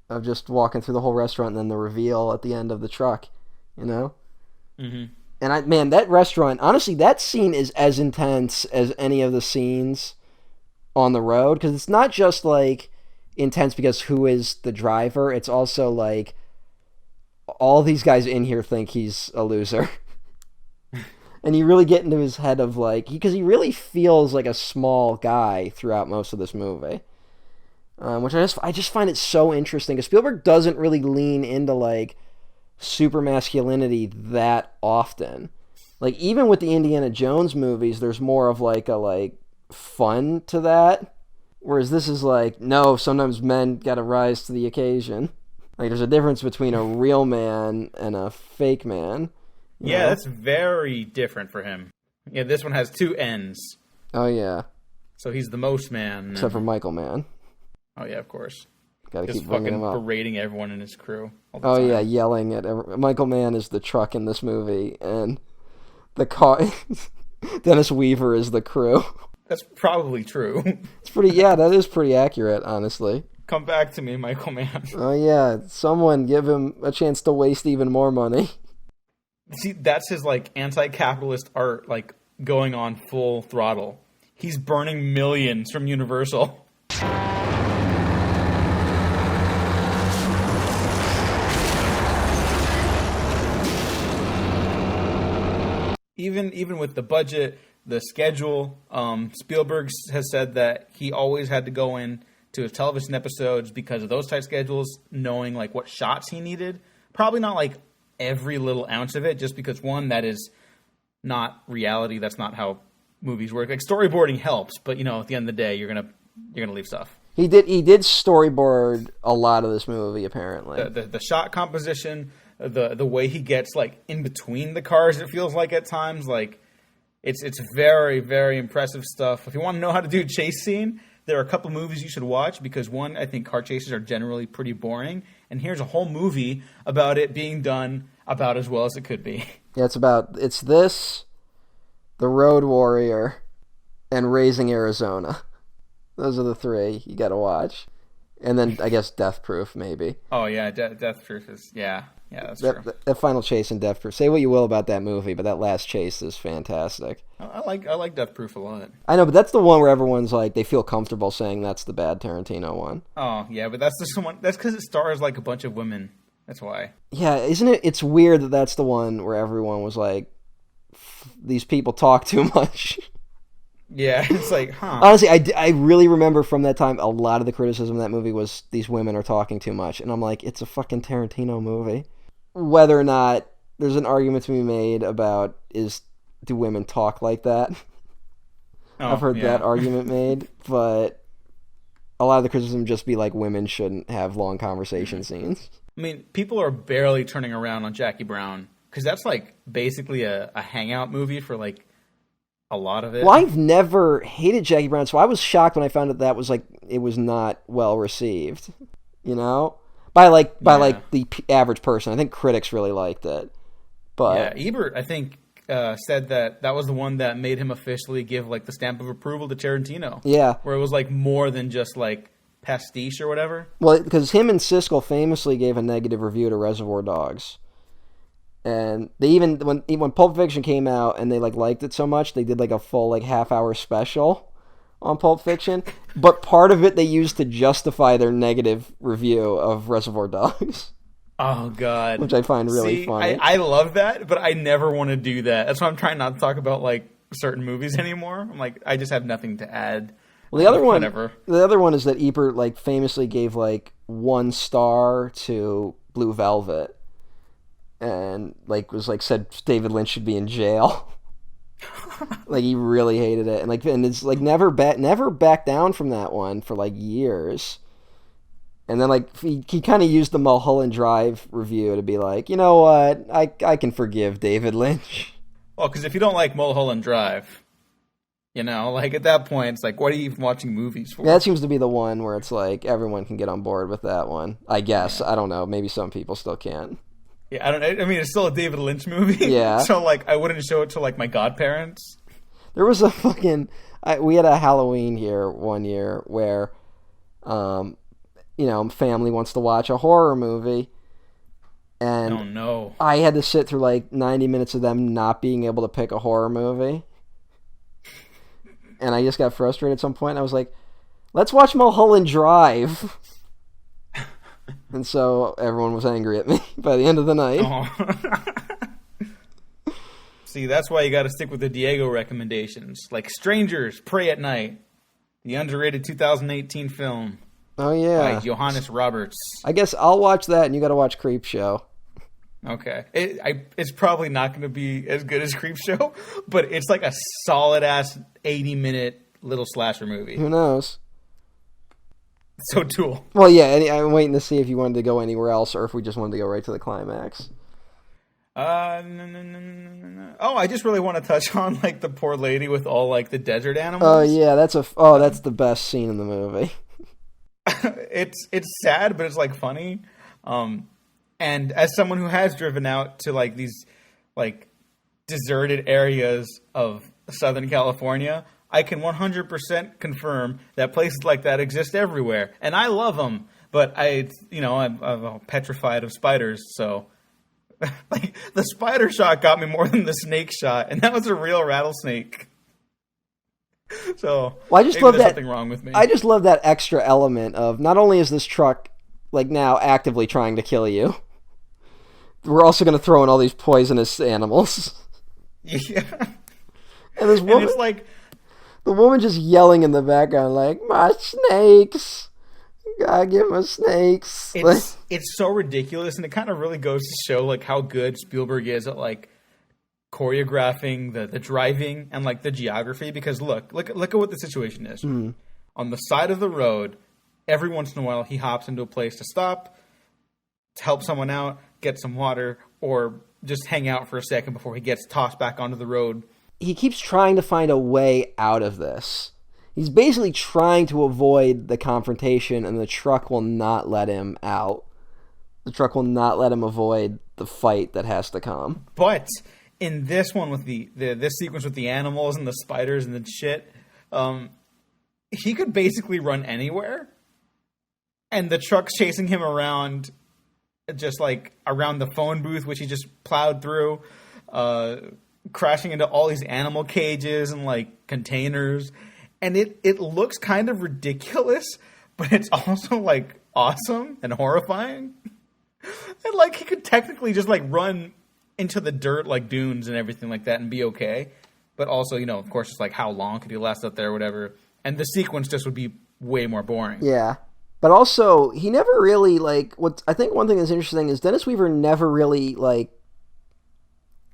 Of just walking through the whole restaurant and then the reveal at the end of the truck, you know? Mm-hmm. And that restaurant, honestly, that scene is as intense as any of the scenes on the road, because it's not just like intense because who is the driver, it's also like all these guys in here think he's a loser. And you really get into his head of like, because he really feels like a small guy throughout most of this movie. Which I just find it so interesting, because Spielberg doesn't really lean into like super masculinity that often. Like even with the Indiana Jones movies, there's more of like a like fun to that, whereas this is like, no, sometimes men gotta rise to the occasion. Like there's a difference between a real man and a fake man. You Yeah, know? that's very different for him. Yeah, this one has two N's. Oh yeah, So he's the most man. except for Michael Mann. Oh yeah, of course. Gotta Just keep bringing fucking him up. berating everyone in his crew all the Oh time. yeah, yelling at Michael Mann is the truck in this movie, and the car. Dennis Weaver is the crew. That's probably true. It's pretty. Yeah, that is pretty accurate, honestly. Come back to me, Michael Mann. Oh yeah, someone give him a chance to waste even more money. See, that's his like anti-capitalist art, like going on full throttle. He's burning millions from Universal. Even with the budget, the schedule, Spielberg has said that he always had to go in to his television episodes because of those tight schedules, knowing like what shots he needed. Probably not like every little ounce of it, just because one, that is not reality. That's not how movies work. Like storyboarding helps, but you know, at the end of the day, you're gonna leave stuff. He did storyboard a lot of this movie, apparently. The shot composition, the way he gets like in between the cars, it feels like at times, like it's very, very impressive stuff. If you want to know how to do a chase scene, there are a couple movies you should watch, because one, I think car chases are generally pretty boring, and here's a whole movie about it being done about as well as it could be. Yeah, it's this, The Road Warrior, and Raising Arizona. Those are the three you gotta watch. And then, I guess, Death Proof, maybe. Oh yeah, Death Proof is, yeah, that's true. That final chase in Death Proof. Say what you will about that movie, but that last chase is fantastic. I like Death Proof a lot. I know, but that's the one where everyone's like, they feel comfortable saying that's the bad Tarantino one. Oh yeah, but that's the one. That's because it stars like a bunch of women. That's why. Yeah, isn't it? It's weird that that's the one where everyone was like, these people talk too much. Yeah, it's like, huh. Honestly, I really remember from that time, a lot of the criticism of that movie was these women are talking too much. And I'm like, it's a fucking Tarantino movie. Whether or not there's an argument to be made about do women talk like that? I've heard yeah. that argument made, but a lot of the criticism just be like women shouldn't have long conversation scenes. I mean, people are barely turning around on Jackie Brown because that's like basically a hangout movie for like a lot of it. Well, I've never hated Jackie Brown, so I was shocked when I found out that was like it was not well received. You know, by the average person. I think critics really liked it, but yeah, Ebert I think said that was the one that made him officially give like the stamp of approval to Tarantino. Yeah, where it was like more than just like pastiche or whatever. Well, because him and Siskel famously gave a negative review to Reservoir Dogs, and they even when Pulp Fiction came out and they like liked it so much, they did like a full like half-hour special on Pulp Fiction. But part of it they used to justify their negative review of Reservoir Dogs. Oh God, which I find really funny. I love that, but I never want to do that. That's why I'm trying not to talk about like certain movies anymore. I'm like, I just have nothing to add. Well, the other one is that Ebert like famously gave like 1 star to Blue Velvet, and like was like said David Lynch should be in jail. Like he really hated it, and it's like never backed down from that one for like years. And then like he kind of used the Mulholland Drive review to be like, you know what, I can forgive David Lynch. Well, because if you don't like Mulholland Drive. You know, like at that point, it's like, what are you even watching movies for? Yeah, that seems to be the one where it's like everyone can get on board with that one. I guess. Yeah. I don't know. Maybe some people still can't. Yeah, I mean, it's still a David Lynch movie. Yeah. So, like, I wouldn't show it to, like, my godparents. There was a fucking... we had a Halloween here one year where, family wants to watch a horror movie. And oh, no. I had to sit through, like, 90 minutes of them not being able to pick a horror movie. And I just got frustrated at some point. I was like, let's watch Mulholland Drive. And so everyone was angry at me by the end of the night. Oh. See, that's why you got to stick with the Diego recommendations. Like Strangers, Pray at Night. The underrated 2018 film. Oh, yeah. By Johannes Roberts. I guess I'll watch that and you got to watch Creepshow. Okay. It's probably not going to be as good as Creepshow, but it's like a solid-ass 80-minute little slasher movie. Who knows? So Tool. Well, yeah, I'm waiting to see if you wanted to go anywhere else or if we just wanted to go right to the climax. No. Oh, I just really want to touch on, like, the poor lady with all, like, the desert animals. Oh, yeah, that's the best scene in the movie. It's sad, but it's, like, funny. And as someone who has driven out to like these like deserted areas of Southern California, I can 100% confirm that places like that exist everywhere, and I love them. But I'm petrified of spiders, so like the spider shot got me more than the snake shot, and that was a real rattlesnake. So I just love that. Something wrong with me. I just love that extra element of not only is this truck like now actively trying to kill you, we're also going to throw in all these poisonous animals. Yeah. And this woman, it's like the woman just yelling in the background, like, my snakes. Gotta get my snakes. It's so ridiculous, and it kind of really goes to show like how good Spielberg is at like choreographing the driving and like the geography. Because look at what the situation is. Mm. On the side of the road, every once in a while he hops into a place to stop, to help someone out, get some water, or just hang out for a second before he gets tossed back onto the road. He keeps trying to find a way out of this. He's basically trying to avoid the confrontation, and the truck will not let him out. The truck will not let him avoid the fight that has to come. But in this one with this sequence with the animals and the spiders and the shit, he could basically run anywhere, and the truck's chasing him around, just like around the phone booth, which he just plowed through, crashing into all these animal cages and like containers. And it looks kind of ridiculous, but it's also like awesome and horrifying. And like he could technically just like run into the dirt like dunes and everything like that and be okay. But also, of course, it's like how long could he last up there or whatever. And the sequence just would be way more boring. Yeah. But also, he never really, like, I think one thing that's interesting is Dennis Weaver never really, like,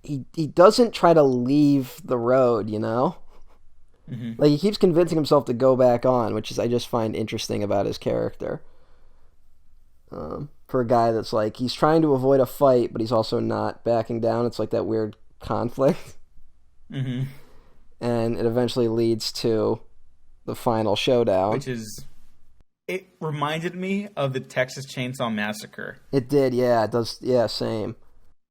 he doesn't try to leave the road, Like, he keeps convincing himself to go back on, which is I just find interesting about his character. For a guy that's like, he's trying to avoid a fight, but he's also not backing down. It's like that weird conflict. Mm-hmm. And it eventually leads to the final showdown. Which is... It reminded me of the Texas Chainsaw Massacre. It did, yeah. It does, yeah, same.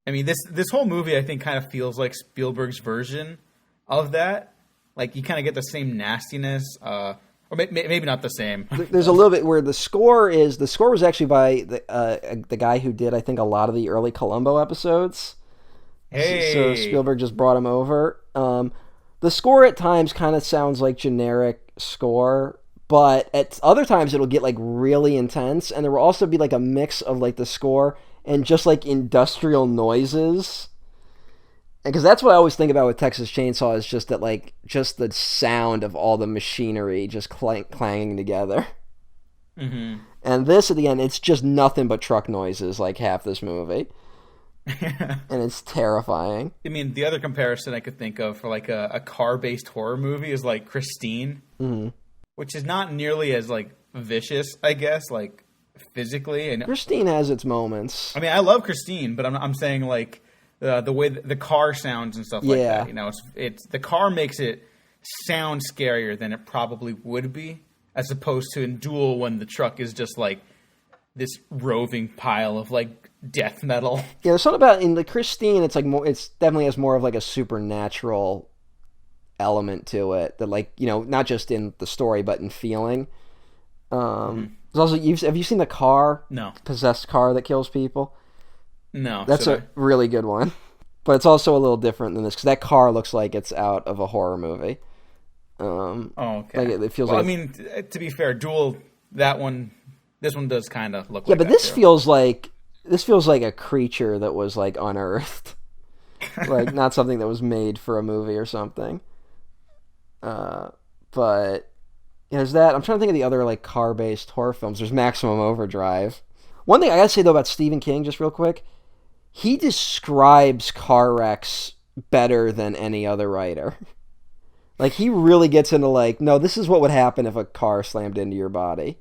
I mean, this whole movie, I think, kind of feels like Spielberg's version of that. Like, you kind of get the same nastiness, or maybe not the same. There's a little bit where the score was actually by the guy who did, I think, a lot of the early Columbo episodes. Hey! So Spielberg just brought him over. The score at times kind of sounds like generic score, but at other times it'll get like really intense, and there will also be like a mix of like the score and just like industrial noises. Because that's what I always think about with Texas Chainsaw, is just that like just the sound of all the machinery just clanging together. Mm-hmm. And this at the end, it's just nothing but truck noises like half this movie. And it's terrifying. I mean, the other comparison I could think of for like a car-based horror movie is like Christine. Mm-hmm. Which is not nearly as, like, vicious, I guess, like, physically. And Christine has its moments. I mean, I love Christine, but I'm saying, like, the way the car sounds and stuff like that. You know, it's the car makes it sound scarier than it probably would be, as opposed to in Duel when the truck is just, like, this roving pile of, like, death metal. Yeah, there's something about, in the Christine, it's like more, it's definitely has more of, like, a supernatural element to it, that, like, you know, not just in the story but in feeling. There's also, have you seen the car? No. Possessed car that kills people? No. That's a really good one, but it's also a little different than this, because that car looks like it's out of a horror movie. Okay. Like it feels well, like, I mean, to be fair, Duel, this one does kind of look yeah, like but that this too. feels like a creature that was like unearthed. Like, not something that was made for a movie or something. But there's that. I'm trying to think of the other like car-based horror films. There's Maximum Overdrive. One thing I gotta say though about Stephen King, just real quick, he describes car wrecks better than any other writer. Like, he really gets into like, no, this is what would happen if a car slammed into your body.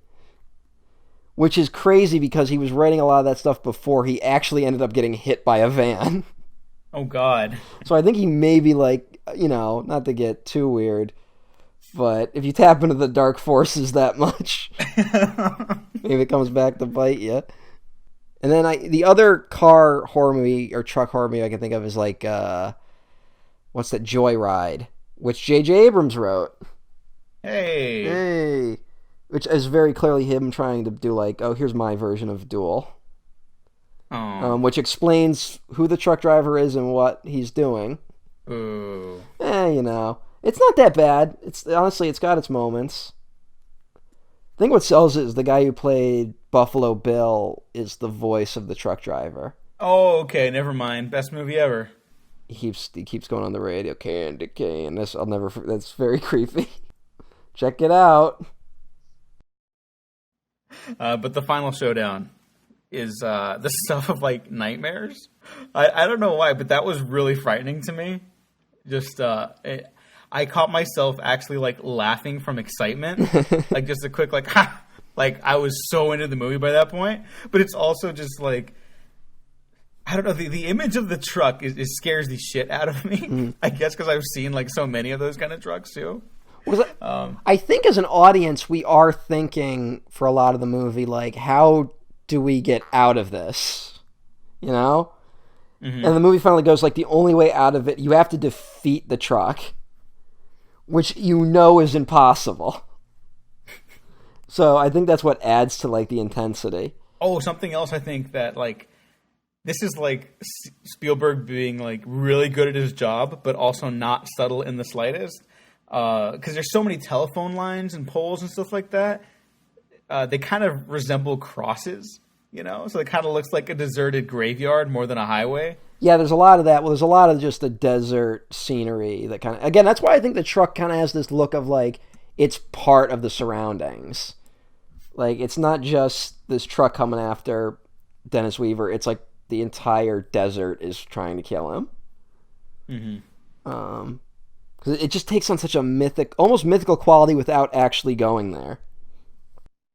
Which is crazy, because he was writing a lot of that stuff before he actually ended up getting hit by a van. Oh, God. So I think he may be like, you know, not to get too weird, but if you tap into the dark forces that much, maybe it comes back to bite you. And then the other car horror movie or truck horror movie I can think of is like, what's that, Joyride, which J.J. Abrams wrote. Hey. Which is very clearly him trying to do like, oh, here's my version of Duel. Which explains who the truck driver is and what he's doing. Ooh. You know, it's not that bad. Honestly, it's got its moments. I think what sells it is the guy who played Buffalo Bill is the voice of the truck driver. Oh, okay. Never mind. Best movie ever. He keeps going on the radio, Candy Cane. That's very creepy. Check it out. But the final showdown is the stuff of like nightmares. I don't know why, but that was really frightening to me. Just I caught myself actually like laughing from excitement, like just a quick like ha! Like I was so into the movie by that point. But it's also just like, I don't know, the image of the truck is scares the shit out of me. I guess because I've seen like so many of those kind of trucks too. I think as an audience, we are thinking for a lot of the movie, like, how do we get out of this? You know? Mm-hmm. And the movie finally goes, like, the only way out of it, you have to defeat the truck, which you know is impossible. So I think that's what adds to, like, the intensity. Oh, something else I think that, like, this is, like, Spielberg being, like, really good at his job, but also not subtle in the slightest. Because there's so many telephone lines and poles and stuff like that. They kind of resemble crosses, you know? So it kind of looks like a deserted graveyard more than a highway. Yeah, there's a lot of that. Well, there's a lot of just the desert scenery that kind of... Again, that's why I think the truck kind of has this look of, like, it's part of the surroundings. Like, it's not just this truck coming after Dennis Weaver. It's like the entire desert is trying to kill him. Mm-hmm. It just takes on such a almost mythical quality without actually going there.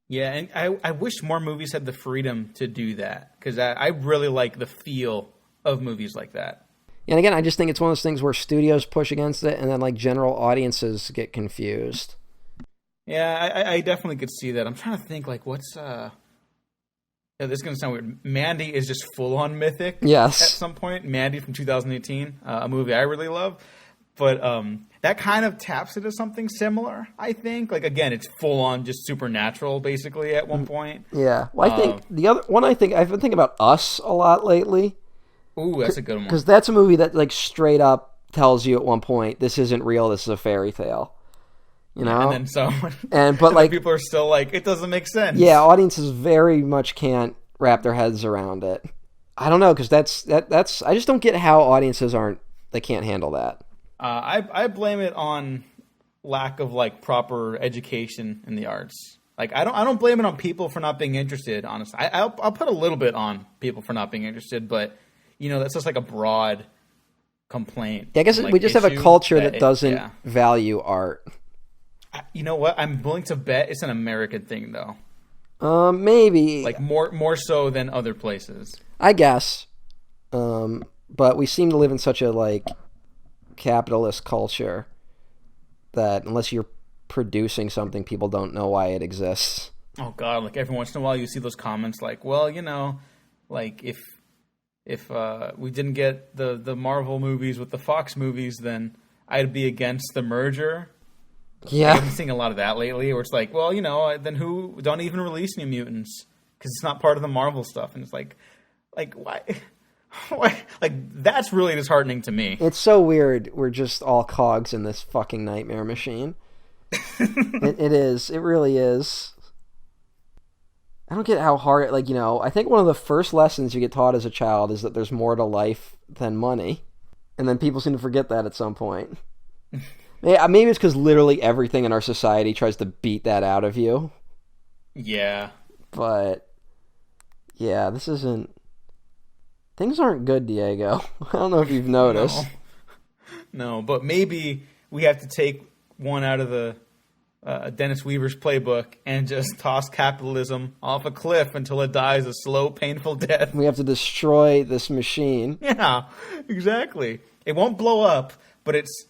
Yeah, and I wish more movies had the freedom to do that, because I really like the feel of movies like that. And again, I just think it's one of those things where studios push against it, and then like general audiences get confused. Yeah, I definitely could see that. I'm trying to think, like, what's yeah, this is going to sound weird. Mandy is just full-on mythic. Yes. At some point. Mandy from 2018, a movie I really love. But that kind of taps into something similar, I think. Like, again, it's full-on just supernatural, basically, at one point. Yeah. Well, I think the other one, I've been thinking about Us a lot lately. Ooh, that's a good one. Because that's a movie that, like, straight up tells you at one point, this isn't real, this is a fairy tale. You know? And then someone... But like, people are still like, it doesn't make sense. Yeah, audiences very much can't wrap their heads around it. I don't know, because that's I just don't get how audiences they can't handle that. I blame it on lack of like proper education in the arts. Like I don't blame it on people for not being interested. Honestly, I'll put a little bit on people for not being interested, but that's just like a broad complaint. Yeah, I guess like, we just have a culture that doesn't value art. You know what? I'm willing to bet it's an American thing though. Maybe like more so than other places. I guess. But we seem to live in such a like capitalist culture that unless you're producing something, people don't know why it exists. Oh God! Like every once in a while, you see those comments like, "Well, like if we didn't get the Marvel movies with the Fox movies, then I'd be against the merger." Yeah, I've been seeing a lot of that lately, where it's like, well, then who don't even release New Mutants because it's not part of the Marvel stuff, and it's like why? Why? Like that's really disheartening to me. It's so weird. We're just all cogs in this fucking nightmare machine. It is. It really is. I don't get how hard. I think one of the first lessons you get taught as a child is that there's more to life than money, and then people seem to forget that at some point. Maybe it's because literally everything in our society tries to beat that out of you. Yeah. But yeah, this isn't. Things aren't good, Diego. I don't know if you've noticed. No, but maybe we have to take one out of the Dennis Weaver's playbook and just toss capitalism off a cliff until it dies a slow, painful death. We have to destroy this machine. Yeah, exactly. It won't blow up, but its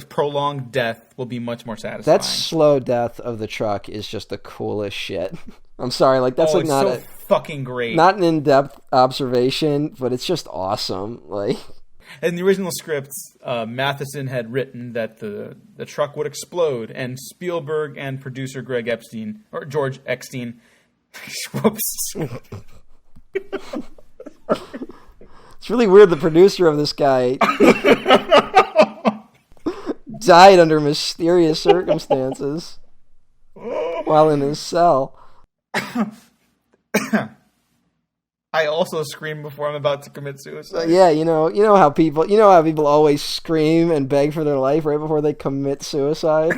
prolonged death will be much more satisfying. That slow death of the truck is just the coolest shit. I'm sorry, that's it's not so fucking great. Not an in-depth observation, but it's just awesome. In the original script, Matheson had written that the truck would explode, and Spielberg and producer George Eckstein, whoops. It's really weird. The producer of this guy died under mysterious circumstances while in his cell. I also scream before I'm about to commit suicide. Yeah, you know how people always scream and beg for their life right before they commit suicide.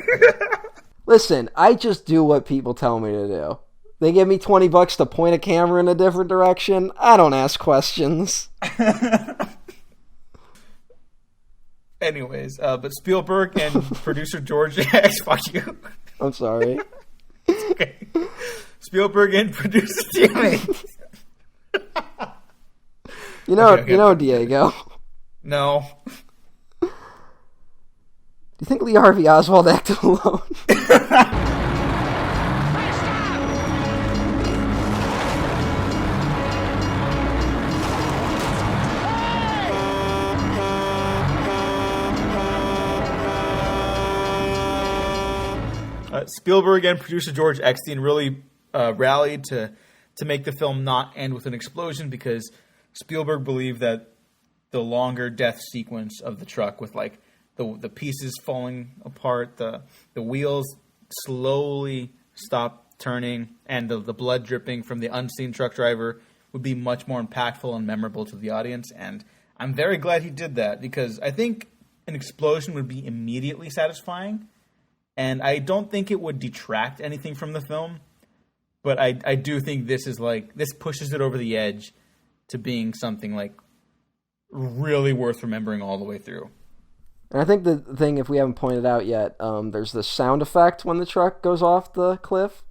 Listen, I just do what people tell me to do. They give me $20 to point a camera in a different direction. I don't ask questions. Anyways, but Spielberg and producer George X, fuck you. I'm sorry. It's okay. Spielberg and producer Jimmy. Diego. No. Do you think Lee Harvey Oswald acted alone? Spielberg and producer George Eckstein really rallied to make the film not end with an explosion, because Spielberg believed that the longer death sequence of the truck with like the pieces falling apart, the wheels slowly stop turning, and the blood dripping from the unseen truck driver would be much more impactful and memorable to the audience. And I'm very glad he did that, because I think an explosion would be immediately satisfying, and I don't think it would detract anything from the film. But I do think this pushes it over the edge to being something like really worth remembering all the way through. And I think the thing, if we haven't pointed out yet, there's the sound effect when the truck goes off the cliff.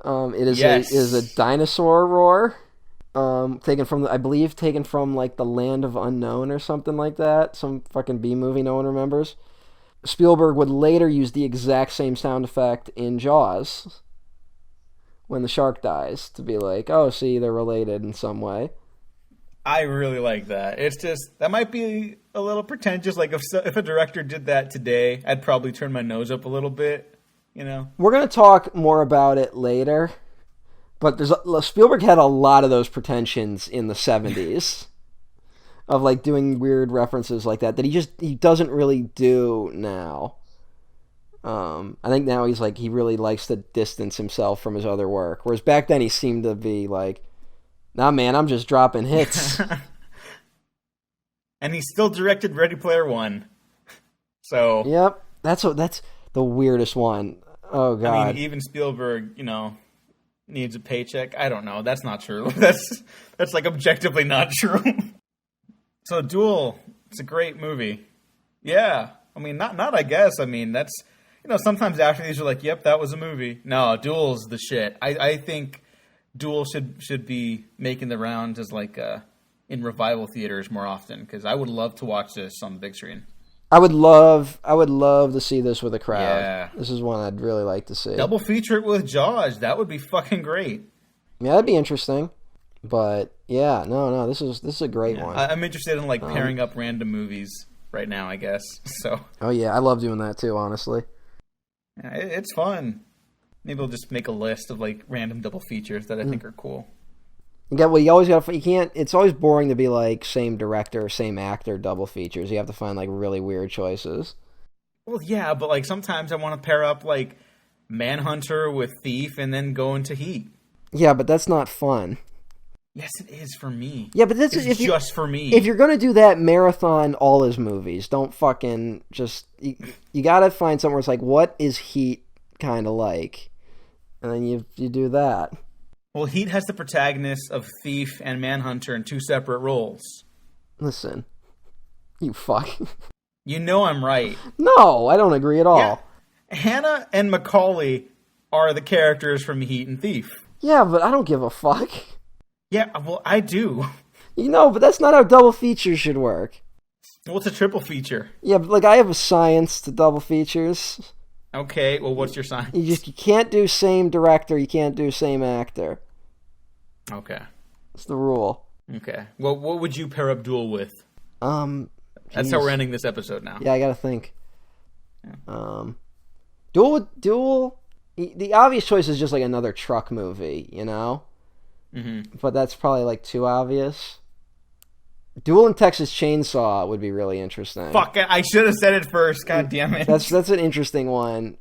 It is Yes. it is a dinosaur roar. Taken from like the Land of Unknown or something like that. Some fucking B movie no one remembers. Spielberg would later use the exact same sound effect in Jaws when the shark dies to be like, oh, see, they're related in some way. I really like that. It's just, that might be a little pretentious. Like, if a director did that today, I'd probably turn my nose up a little bit, you know? We're going to talk more about it later, but Spielberg had a lot of those pretensions in the 70s of, like, doing weird references like that he doesn't really do now. I think now he really likes to distance himself from his other work, whereas back then he seemed to be like, nah, man, I'm just dropping hits. And he still directed Ready Player One. So, Yep, that's the weirdest one. Oh god. I mean, even Spielberg, needs a paycheck. I don't know. That's not true. That's like objectively not true. So, Duel, it's a great movie. Yeah. I mean, not I guess. I mean, that's, sometimes after these you're like, yep, that was a movie. No, Duel's the shit. I think Duel should be making the rounds as like in revival theaters more often, because I would love to watch this on the big screen. I would love to see this with a crowd. Yeah. This is one I'd really like to see. Double feature it with Jaws. That would be fucking great. Yeah, that'd be interesting. But yeah, no, this is a great one. I'm interested in like pairing up random movies right now, I guess. So. Oh yeah, I love doing that too, honestly. Yeah, it's fun. Maybe we'll just make a list of like random double features that I think are cool. You can't. It's always boring to be like same director, same actor, double features. You have to find like really weird choices. Well, yeah, but like sometimes I want to pair up like Manhunter with Thief and then go into Heat. Yeah, but that's not fun. Yes, it is for me. Yeah, but it's just for me. If you're gonna do that, marathon all his movies. Don't fucking just. You gotta find somewhere it's like, what is Heat kind of like, and then you do that. Well, Heat has the protagonists of Thief and Manhunter in two separate roles. Listen, you fuck. You know I'm right. No, I don't agree at all. Yeah. Hannah and Macaulay are the characters from Heat and Thief. Yeah, but I don't give a fuck. Yeah, well, I do. But that's not how double features should work. What's a triple feature? Yeah, but like I have a science to double features. Okay, well, what's your sign? You can't do same director, you can't do same actor. Okay. It's the rule. Okay. Well, what would you pair up Duel with? That's Geez. how we're ending this episode now. Yeah, I gotta think. Duel. The obvious choice is just like another truck movie, Mm-hmm. But that's probably like too obvious. Duel and Texas Chainsaw would be really interesting. Fuck it! I should have said it first. God damn it! That's an interesting one.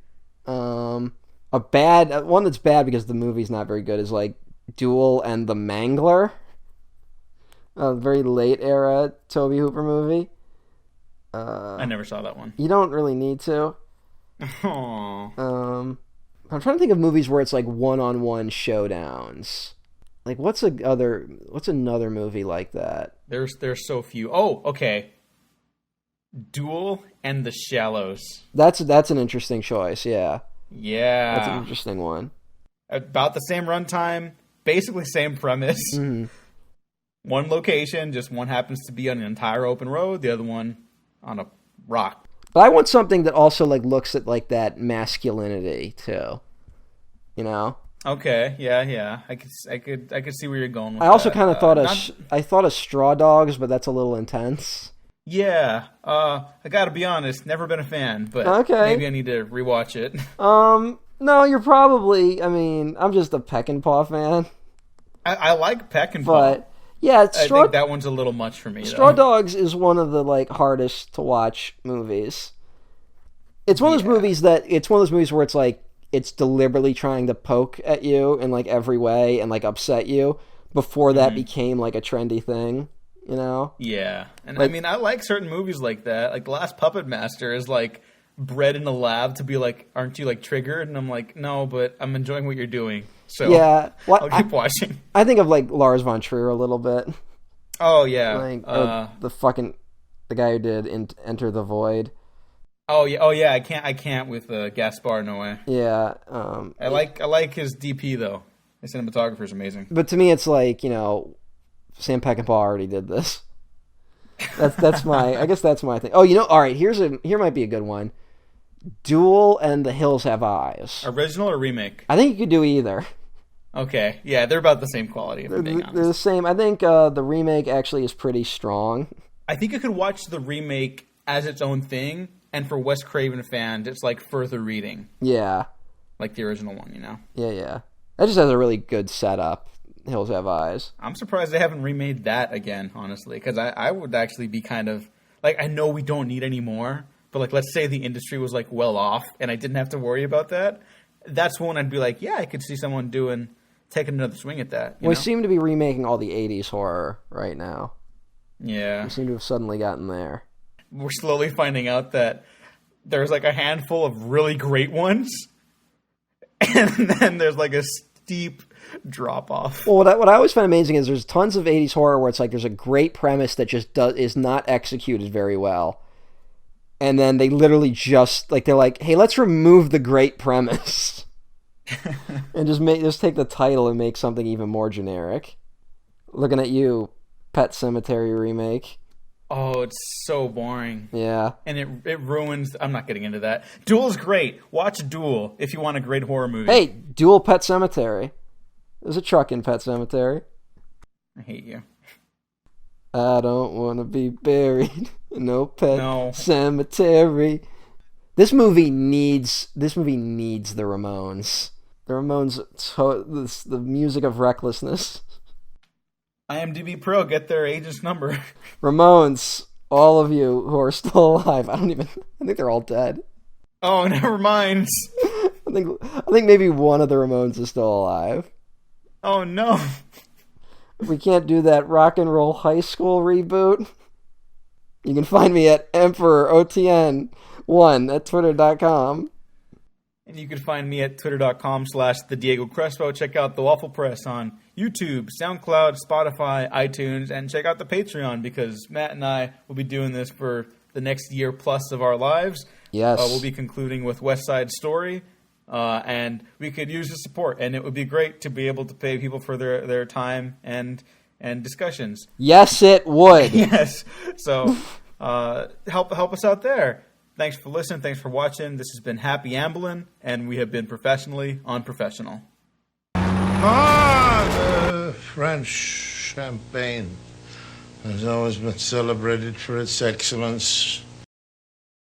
A bad one that's bad because the movie's not very good is like Duel and the Mangler. A very late era Tobe Hooper movie. I never saw that one. You don't really need to. Aww. I'm trying to think of movies where it's like one-on-one showdowns. Like what's another movie like that? There's so few. Oh, okay. Duel and The Shallows. That's an interesting choice. Yeah. Yeah. That's an interesting one. About the same runtime, basically same premise. Mm-hmm. One location, just one happens to be on an entire open road, the other one on a rock. But I want something that also like looks at like that masculinity too. Okay, yeah. I could see where you're going with I also that. kind of thought of Straw Dogs, but that's a little intense. Yeah. I gotta be honest, never been a fan, but Okay. maybe I need to rewatch it. No, you're probably. I mean, I'm just a Peckinpah fan, I like Peckinpah. but yeah, I think that one's a little much for me. Straw though. Dogs is one of the like hardest to watch movies. It's one of those movies where it's like it's deliberately trying to poke at you in like every way and like upset you before that became like a trendy thing, Yeah, and I mean, I like certain movies like that. Like The Last Puppet Master is like bred in a lab to be like, aren't you like triggered? And I'm like, no, but I'm enjoying what you're doing. So yeah, I'll keep watching. I think of like Lars von Trier a little bit. Oh yeah, Like, the fucking the guy who did Enter the Void. Oh yeah. I can't with Gaspar Noé. Yeah. I like his DP though. His cinematographer is amazing. But to me, it's like, Sam Peckinpah already did this. I guess that's my thing. Oh, all right. Here might be a good one. Duel and The Hills Have Eyes. Original or remake? I think you could do either. Okay, yeah, they're about the same quality. If I'm being They're honest. the same. I think the remake actually is pretty strong. I think you could watch the remake as its own thing, and for Wes Craven fans, it's like further reading, Yeah. like the original one. Yeah. That just has a really good setup. Hills Have Eyes. I'm surprised they haven't remade that again, honestly, because I would actually be kind of like, I know we don't need any more, but like, let's say the industry was like well off, and I didn't have to worry about that. That's when I'd be like, yeah, I could see someone taking another swing at that. We seem to be remaking all the 80s horror right now. Yeah. We seem to have suddenly gotten there. We're slowly finding out that there's like a handful of really great ones, and then there's like a steep drop off. Well, what I always find amazing is there's tons of 80s horror where it's like there's a great premise that just is not executed very well. And then they literally just, like, they're like, hey, let's remove the great premise. And just take the title and make something even more generic. Looking at you, Pet Sematary remake. Oh, it's so boring. Yeah. And it ruins... I'm not getting into that. Duel is great. Watch Duel if you want a great horror movie. Hey, Duel Pet Cemetery. There's a truck in Pet Cemetery. I hate you. I don't want to be buried in no pet cemetery. This movie needs the Ramones. The Ramones, the music of recklessness. IMDb Pro, get their agent's number. Ramones, all of you who are still alive. I think they're all dead. Oh, never mind. I think maybe one of the Ramones is still alive. Oh no. We can't do that Rock and Roll High School reboot. You can find me at EmperorOTN1 at Twitter.com. And you can find me at Twitter.com/TheDiegoCrespo. Check out The Waffle Press on YouTube, SoundCloud, Spotify, iTunes, and check out the Patreon because Matt and I will be doing this for the next year plus of our lives. Yes. We'll be concluding with West Side Story. And we could use the support, and it would be great to be able to pay people for their time and discussions. Yes, it would. Yes. So help us out there. Thanks for listening. Thanks for watching. This has been Happy Amblin', and we have been professionally unprofessional. The French champagne has always been celebrated for its excellence.